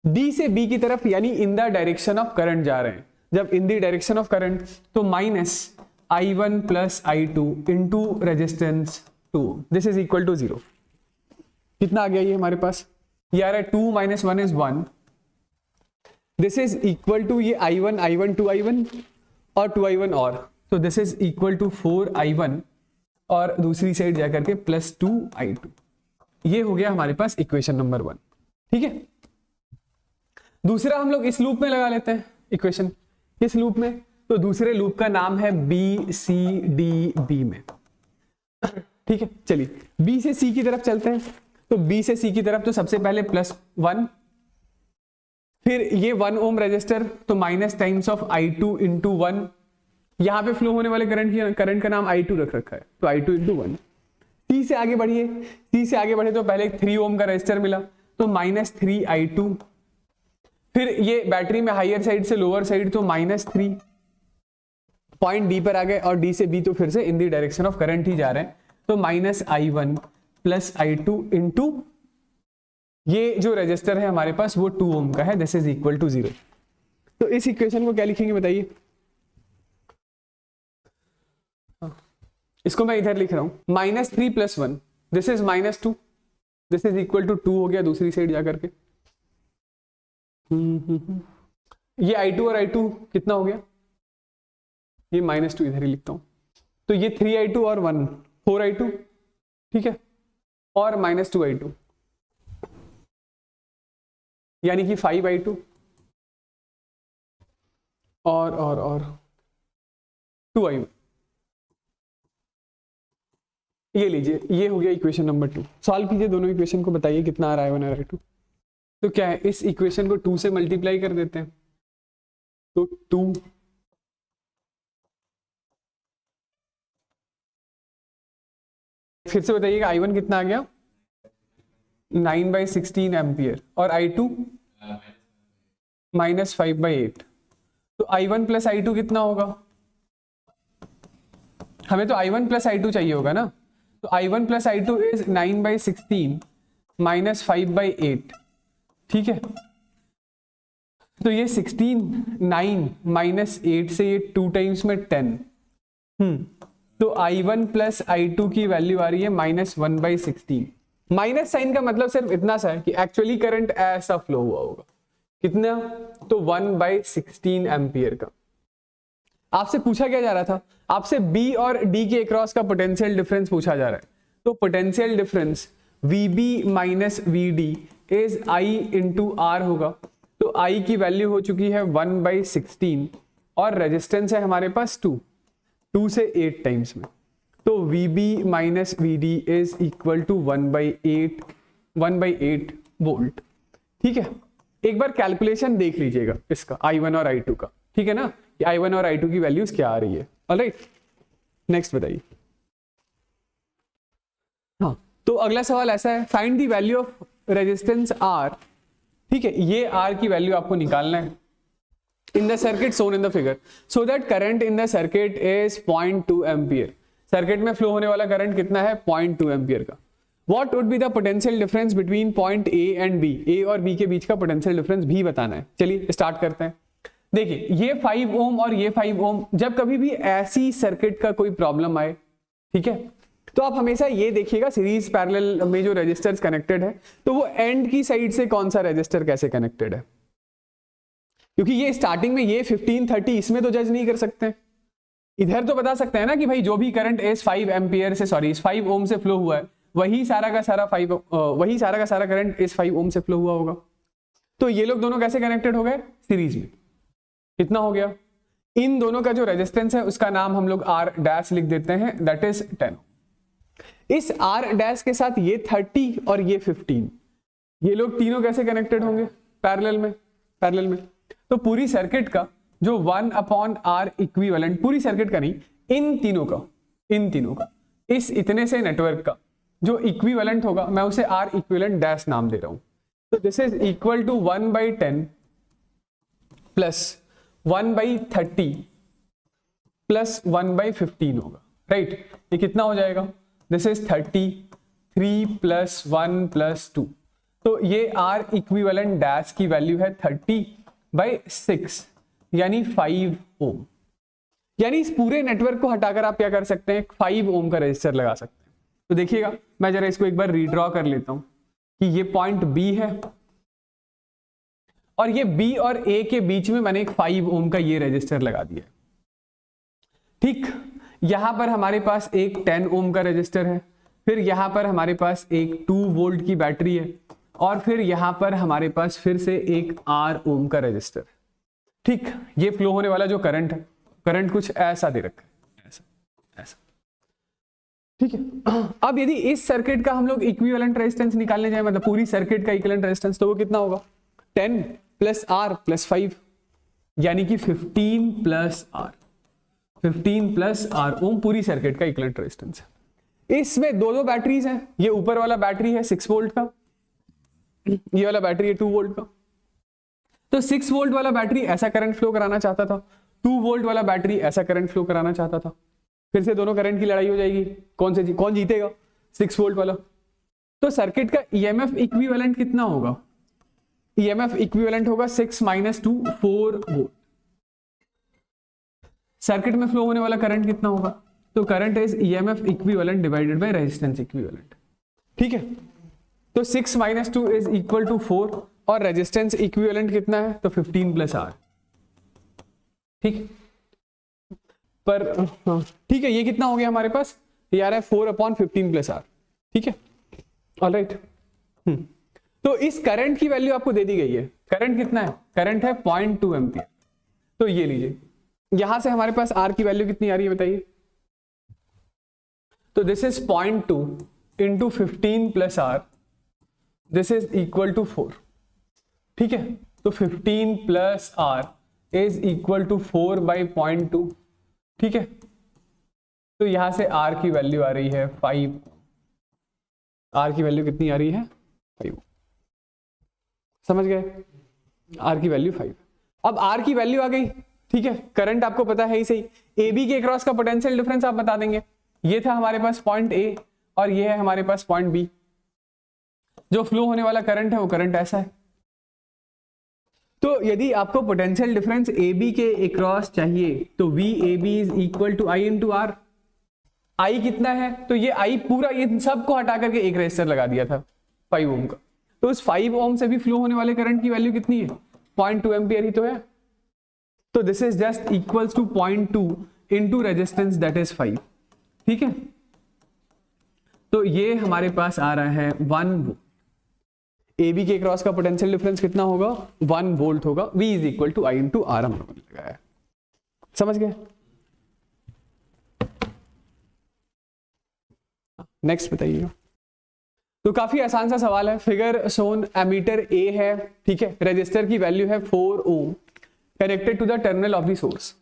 डी से बी की तरफ यानी in the direction of current जा रहे हैं, जब in the direction of current तो -I1 plus I2 into resistance 2, this is equal to 0। कितना आ गया ये हमारे पास, ये आ रहा है 2 - 1 is 1, this is equal to ये I1 2I1 और 2I1 और, तो this is equal to 4I1 और दूसरी साइड जाकर के +2I2। ये हो गया हमारे पास इक्वेशन नंबर 1, ठीक है। दूसरा हम लोग इस लूप में लगा लेते हैं इक्वेशन, इस लूप में, तो दूसरे लूप का नाम है BCDB में, ठीक है। चलिए B से C की तरफ चलते हैं। तो B से C की तरफ तो सबसे पहले +1, फिर ये 1 ओम रेजिस्टर, तो minus times of I2 into 1। यहां पे फ्लो होने वाले करंट का नाम I2 रख रखा है, तो I2 इंटू 1। C से आगे बढ़िए, C से आगे बढ़े तो पहले 3 ओम का रेजिस्टर मिला, तो -3I2। फिर ये बैटरी में हायर साइड से लोअर साइड, तो -3 पॉइंट डी पर आ गए, और डी से बी तो फिर से इन दी डायरेक्शन ऑफ करंट ही जा रहे हैं, तो -I1 प्लस I2 इंटू ये जो रेजिस्टर है हमारे पास वो 2 ओम का है, दिस इज इक्वल टू 0। तो इस इक्वेशन को क्या लिखेंगे बताइए, इसको मैं इधर लिख रहा हूं, -3 + 1, this is -2, this is equal to 2 हो गया दूसरी साइड जाकर के। ये I2 और I2 कितना हो गया, ये -2 इधर ही लिखता हूं, तो ये 3I2 और 1 4I2, ठीक है, और -2I2 यानी कि 5I2 और 2I1। ये लीजिए, ये हो गया इक्वेशन नंबर 2। सॉल्व कीजिए दोनों इक्वेशन को, बताइए कितना आ रहा है I1 और I2। तो क्या है, इस इक्वेशन को 2 से मल्टीप्लाई कर देते हैं, तो 2 फिर से बताइएगा I1 कितना आ गया, 9/16 एम्पियर, और I2 -5/8। तो I1 प्लस I2 कितना होगा, हमें तो I1 प्लस I2 चाहिए होगा ना, तो I1 प्लस I2 इज 9/16 -5/8, ठीक है। तो ये 16 9 माइनस 8 से ये 2 टाइम्स में 10, तो I1 प्लस I2 की वैल्यू आ रही है -1/16। माइनस साइन का मतलब सिर्फ इतना सा है कि एक्चुअली करंट ऐसा फ्लो हुआ होगा, कितना, तो 1/16 एम्पियर का। आपसे पूछा क्या जा रहा था, आपसे B और D के अक्रॉस का पोटेंशियल डिफरेंस पूछा जा रहा है। तो potential difference VB minus VD is I into R होगा। तो I की वैल्यू हो चुकी है 1/16 और रेजिस्टेंस है हमारे पास 2 से 8 टाइम्स में। तो VB minus VD is equal to 1/8 volt. ठीक है, एक बार कैलकुलेशन देख लीजिएगा इसका I1 और I2 का, ठीक है ना, कि I1 और I2 की वैल्यूज क्या आ रही है। ऑलराइट, नेक्स्ट बताइए। हाँ, तो अगला सवाल ऐसा है, find the value of resistance R। ठीक है, ये R की वैल्यू आपको निकालना है in the circuit shown in the figure so that current in the circuit is 0.2 ampere. Circuit में फ्लो होने वाला करंट कितना है, 0.2 एम्पियर का। What would be the potential difference between point A and B? A और B के बीच का पोटेंशियल डिफरेंस भी बताना है। चलिए स्टार्ट करते हैं। देखिए, ये 5 ओम और ये 5 ओम, जब कभी भी ऐसी सर्किट का कोई प्रॉब्लम आए, ठीक है, तो आप हमेशा ये देखिएगा सीरीज पैरेलल में जो रेजिस्टर्स कनेक्टेड है, तो वो एंड की साइड से कौन सा रेजिस्टर कैसे कनेक्टेड है, क्योंकि ये स्टार्टिंग में ये 15 30 इसमें तो जज नहीं कर सकते। इधर तो बता सकते हैं ना कि भाई जो भी करंट इस 5 एम्पियर से, सॉरी इस 5 ओम से फ्लो हुआ है, वही सारा का सारा करंट इस 5 ओम से फ्लो हुआ होगा। तो ये लोग दोनों कैसे कनेक्टेड हो गए, सीरीज में। कितना हो गया, इन दोनों का जो रेजिस्टेंस है उसका नाम हम लोग R डैश लिख देते हैं, दैट इज 10। इस R डैश के साथ ये 30 और ये 15, ये लोग तीनों कैसे कनेक्टेड होंगे, पैरेलल में। तो पूरी सर्किट का जो 1/R इक्विवेलेंट, पूरी सर्किट का नहीं, इन तीनों का इस इतने से नेटवर्क का जो इक्विवेलेंट होगा, मैं उसे R इक्विवेलेंट डैश नाम दे रहा हूं। तो this is equal to 1/10 plus 1/30 plus 1/15 होगा, राइट। ये कितना हो जाएगा, दिस इज 33 प्लस 1 प्लस 2। तो ये R इक्विवेलेंट डैश की वैल्यू है 30/6 यानी 5 ओम। यानी इस पूरे नेटवर्क को हटाकर आप क्या कर सकते हैं, 5 ओम का रेजिस्टर लगा सकते हैं। तो देखिएगा, मैं जरा इसको एक बार रीड्रॉ कर लेता हूं कि ये पॉइंट B है और ये B और A के बीच में मैंने एक 5 ओम का ये रेजिस्टर लगा दिया। ठीक, यहां पर हमारे पास एक 10 ओम का रेजिस्टर है, फिर यहां पर हमारे पास एक 2 वोल्ट की बैटरी है, और फिर यहां पर हमारे पास फिर से एक R ओम का रेजिस्टर। ठीक, ये फ्लो होने वाला जो करंट है, करंट कुछ ऐसा दे रखा है, ऐसा। ठीक है, अब यदि इस सर्किट का हम लोग इक्विवेलेंट रेजिस्टेंस निकालने जाए, मतलब पूरी सर्किट का इक्विवेलेंट रेजिस्टेंस, तो वो कितना होगा, 10 प्लस R प्लस 5 यानी कि 15 प्लस R ओम पूरी सर्किट का इक्विवेलेंट रेजिस्टेंस है। इसमें दो बैटरीज हैं, ये ऊपर वाला बैटरी है 6 वोल्ट का, ये वाला बैटरी है 2 वोल्ट का। तो 6 वोल्ट वाला बैटरी ऐसा करंट फ्लो कराना चाहता था, 2 वोल्ट वाला बैटरी ऐसा करंट फ्लो कराना चाहता था। फिर से दोनों करंट की लड़ाई हो जाएगी, कौन जीतेगा, 6 वोल्ट वाला। तो सर्किट का ईएमएफ इक्विवेलेंट कितना होगा, ईएमएफ इक्विवेलेंट होगा 6 - 2 4 वोल्ट। सर्किट में फ्लो होने वाला करंट कितना होगा, तो current is EMF equivalent divided by resistance equivalent. ठीक है, तो 6 - 2 इज इक्वल टू 4 और रेजिस्टेंस इक्विवेलेंट कितना है, तो 15 प्लस R। ठीक, पर ठीक है, ये कितना हो गया हमारे पास, ये आ रहा है 4/15 प्लस R। ठीक है, ऑलराइट। तो इस करंट की वैल्यू आपको दे दी गई है, करंट कितना है, करंट है 0.2 एम्पियर। तो ये लीजिए, यहां से हमारे पास R की वैल्यू कितनी आ रही है बताइए, तो this is 0.2 into 15 plus R, this is equal to 4। ठीक है, तो 15 plus R is equal to 4/0.2। ठीक है, तो यहां से R की वैल्यू आ रही है 5। R की वैल्यू कितनी आ रही है, 5। समझ गए, R की वैल्यू 5। अब R की वैल्यू आ गई, ठीक है, करंट आपको पता है ही सही, AB के अक्रॉस का पोटेंशियल डिफरेंस आप बता देंगे। ये था हमारे पास पॉइंट A और ये है हमारे पास पॉइंट B। जो फ्लो होने वाला करंट है वो करंट ऐसा है। तो यदि आपको पोटेंशियल डिफरेंस ए बी के अक्रॉस चाहिए तो V A B is equal to I into R. I कितना है, तो ये आई पूरा इन सबको हटा करके एक रेजिस्टर लगा दिया था 5 ओम का, तो उस 5 ओम से भी फ्लो होने वाले करंट की वैल्यू कितनी है, 0.2 एम्पियर ही तो है। तो this is just equals to 0.2 into resistance that is 5। ठीक है, तो ये हमारे पास आ रहा है 1 वोल्ट। ए बी के क्रॉस का पोटेंशियल डिफरेंस कितना होगा, 1 वोल्ट होगा। V is equal to I into R हम लोगों ने लगाया, समझ गए। नेक्स्ट बताइएगा। तो काफी आसान सा सवाल है। फिगर सोन एमीटर ए है, ठीक है, रेजिस्टर की वैल्यू है 4 ohm connected to the terminal of the source.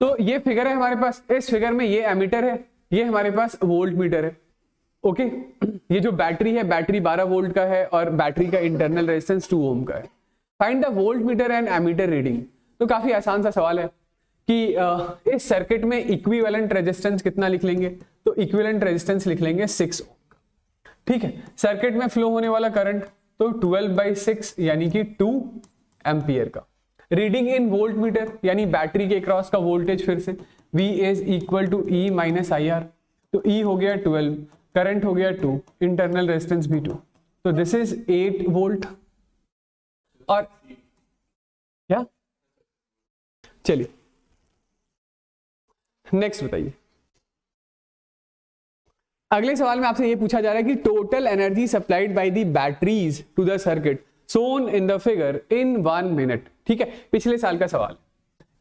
तो ये फिगर है हमारे पास, इस फिगर में ये एमीटर है, ये हमारे पास वोल्ट मीटर है। ओके, ये जो बैटरी है, बैटरी 12 वोल्ट का है और बैटरी का इंटरनल रेजिस्टेंस 2 ओम का है। Find the voltmeter and ammeter reading. तो काफी आसान सा सवाल है कि इस सर्किट में इक्विवेलेंट रेजिस्टेंस कितना लिख लेंगे, तो इक्विवेलेंट रेजिस्टेंस लिख लेंगे 6 ओम। ठीक है, सर्किट में फ्लो होने वाला करंट तो 12/6 यानी कि 2 एम्पियर का। रीडिंग इन वोल्ट मीटर यानी बैटरी के क्रॉस का वोल्टेज, फिर से V is equal to E minus I R. तो E हो गया 12, करंट हो गया 2, इंटरनल रेजिस्टेंस भी 2, तो दिस इज 8 वोल्ट। और क्या, चलिए नेक्स्ट बताइए। अगले सवाल में आपसे ये पूछा जा रहा है कि total energy supplied by the batteries to the circuit shown in the figure in 1 minute. ठीक है, पिछले साल का सवाल।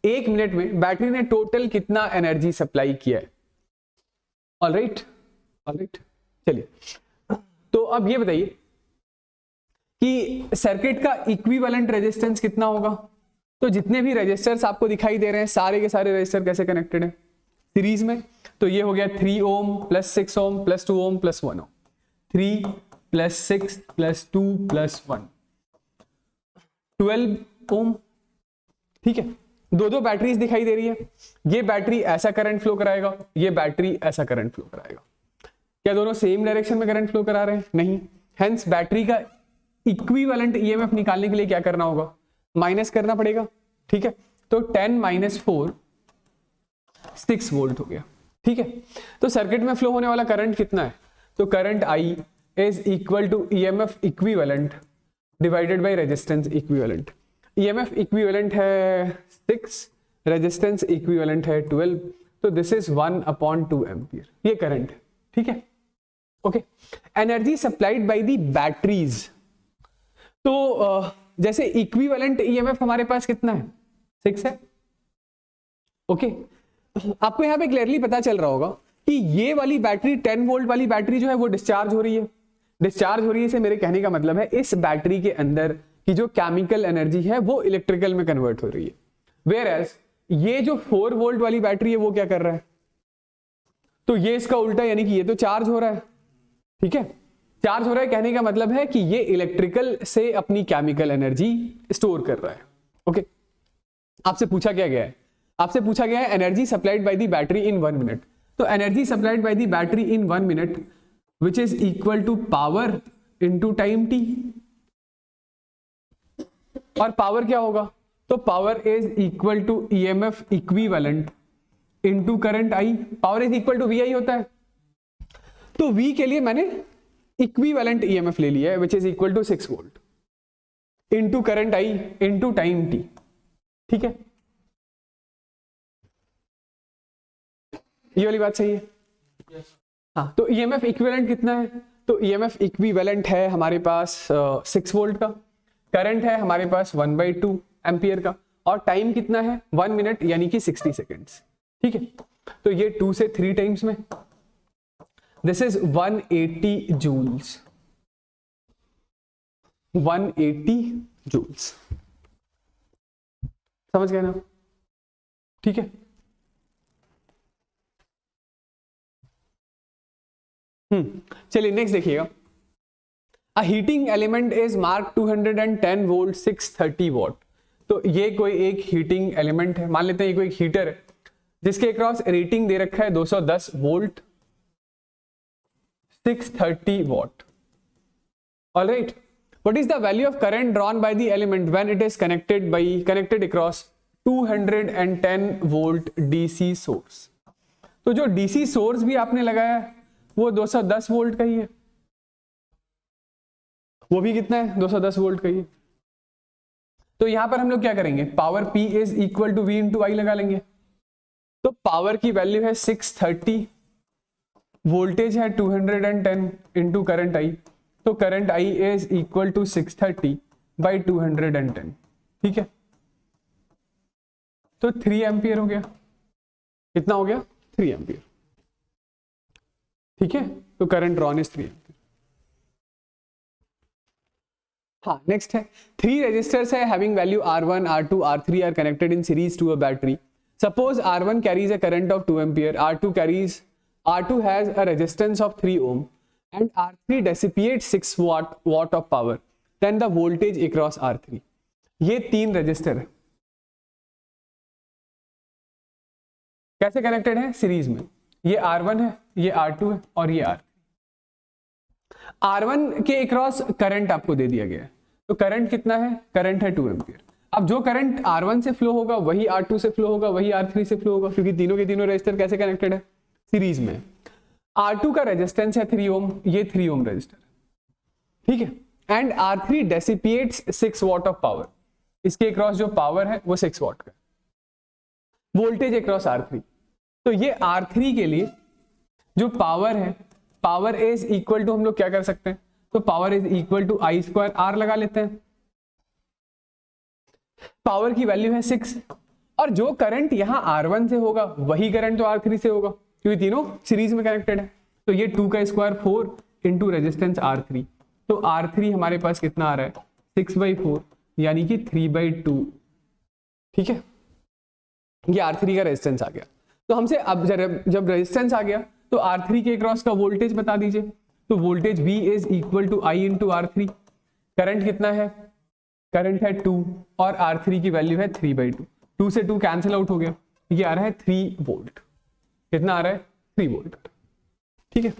1 मिनट में बैटरी ने टोटल कितना एनर्जी सप्लाई किया है। ऑलराइट, चलिए, तो अब ये बताइए कि सर्किट का इक्विवेलेंट रेजिस्टेंस कितना होगा। तो जितने भी रेजिस्टर्स आपको दिखाई दे रहे हैं, सारे के सारे रेजिस्टर कैसे कनेक्टेड है, सीरीज में। तो ये हो गया 3 ohm plus 6 ohm plus 2 ohm plus 1 ओम, 3 प्लस 6 प्लस 2 प्लस 1, 12 ओम। ठीक है, दो बैटरीज दिखाई दे रही है। ये बैटरी ऐसा करंट फ्लो कराएगा, ये बैटरी ऐसा करंट फ्लो कराएगा। क्या दोनों सेम डायरेक्शन में करंट फ्लो करा रहे हैं, नहीं। हेंस बैटरी का इक्विवेलेंट ईएमएफ निकालने के लिए क्या करना होगा, माइनस करना पड़ेगा। ठीक है, तो 10 - 4 6 वोल्ट हो गया। ठीक है, तो सर्किट में फ्लो होने वाला करंट कितना है, तो current I is equal to EMF equivalent divided by resistance equivalent. EMF equivalent है 6, रेजिस्टेंस इक्विवेलेंट है 12, तो दिस इज 1/2 एम्पियर, ये करंट है। ठीक है, okay. Energy supplied by the batteries, तो जैसे इक्विवेलेंट ईएमएफ हमारे पास कितना है, 6 है। ओके, आपको यहां पे क्लियरली पता चल रहा होगा कि ये वाली बैटरी 10 वोल्ट वाली बैटरी जो है वो डिस्चार्ज हो रही है। डिस्चार्ज हो रही है से मेरे कहने का मतलब है इस बैटरी के अंदर की जो केमिकल एनर्जी है वो इलेक्ट्रिकल में कन्वर्ट हो रही है। वेयर एज ये जो 4 वोल्ट वाली बैटरी है वो क्या कर रहा है, तो ये इसका उल्टा, यानी कि ये तो चार्ज हो रहा है। ठीक है, चार्ज हो रहा है कहने का मतलब है कि ये इलेक्ट्रिकल से अपनी केमिकल एनर्जी स्टोर कर रहा है। ओके, आपसे पूछा क्या गया है, आपसे पूछा गया है energy supplied by the battery in 1 minute. तो energy supplied by the battery in 1 minute which is equal to power into time T. और पावर क्या होगा, तो power is equal to EMF equivalent into current I. Power is equal to V I होता है, तो V के लिए मैंने इक्विवेलेंट ईएमएफ ले लिया है which is equal to 6 volt into current I into time T. ठीक है, ये वाली बात सही है। हाँ, तो ईएमएफ इक्विवेलेंट कितना है, तो ईएमएफ इक्विवेलेंट है हमारे पास 6 वोल्ट का, करंट है हमारे पास 1/2 एम्पियर का, और टाइम कितना है 1 मिनट यानी कि 60 सेकेंड्स। ठीक है, तो ये 2 से 3 टाइम्स में, दिस इज 180 जूल्स, 180 जूल्स, समझ गए ना। ठीक है, चलिए नेक्स्ट देखिएगा। अ heating element is mark 210 volt 630 what. तो ये कोई एक हीटिंग एलिमेंट है, मान लेते हैं ये कोई एक हीटर है जिसके अक्रॉस रेटिंग दे रखा है 210 volt 630 what. Alright, what is the value of current drawn by the element when it is connected across 210 volt DC source. तो जो डीसी सोर्स भी आपने लगाया है वो 210 वोल्ट का ही है, वो भी कितना है 210 वोल्ट का ही है। तो यहां पर हम लोग क्या करेंगे, power P is equal to V into I लगा लेंगे। तो पावर की वैल्यू है 630, वोल्टेज है 210 इंटू करंट I, तो current I is equal to 630 by 210, ठीक है। तो 3 एम्पियर हो गया, कितना हो गया 3 एम्पियर, ठीक है। तो करंट ड्रॉन इज 3 एम्पियर। हाँ, नेक्स्ट है 3 रेजिस्टर्स है having value R1, R2, R3 are connected in series to a battery. Suppose R1 carries a current of 2 ampere, R2 has a resistance of 3 ohm and R3 dissipates 6 watt of power. Then the voltage across R3. ये 3 resistor है, कैसे connected है series में, ये R1 है, ये R2 है और ये R1 के अक्रॉस करंट आपको दे दिया गया है। तो करंट कितना है, करंट है 2 एम्पियर। अब जो करंट R1 से फ्लो होगा वही R2 से फ्लो होगा, वही R3 से फ्लो होगा, क्योंकि तीनों के तीनों रेजिस्टर कैसे कनेक्टेड है सीरीज में। R2 का रेजिस्टेंस है 3 ओम, ये 3 ओम रेजिस्टर, ठीक है। And R3 डेसिपिएट्स 6 what of power, इसके अक्रॉस जो पावर है वो 6 वॉट का, वोल्टेज अक्रॉस R3। तो ये R3 के लिए जो पावर है, पावर इज इक्वल टू, हम लोग क्या कर सकते हैं, तो power is equal to I square R लगा लेते हैं। पावर की वैल्यू है 6 और जो करंट यहां R1 से होगा वही करंट तो R3 से होगा, क्योंकि तीनों सीरीज में कनेक्टेड है। तो ये 2 का स्क्वायर 4 इंटू रेजिस्टेंस R3, तो R3 हमारे पास कितना आ रहा है 6/4 यानी कि 3/2, ठीक है। ये R3 का रेजिस्टेंस आ गया। तो हमसे अब जब रेजिस्टेंस आ गया तो R3 के क्रॉस का वोल्टेज बता दीजिए। तो voltage V is equal to I into R3। Current कितना है, करंट है 2 और R3 की वैल्यू है 3/2, 2 से 2 कैंसिल आउट हो गया, ये आ रहा है 3 वोल्ट। कितना आ रहा है 3 वोल्ट, ठीक है।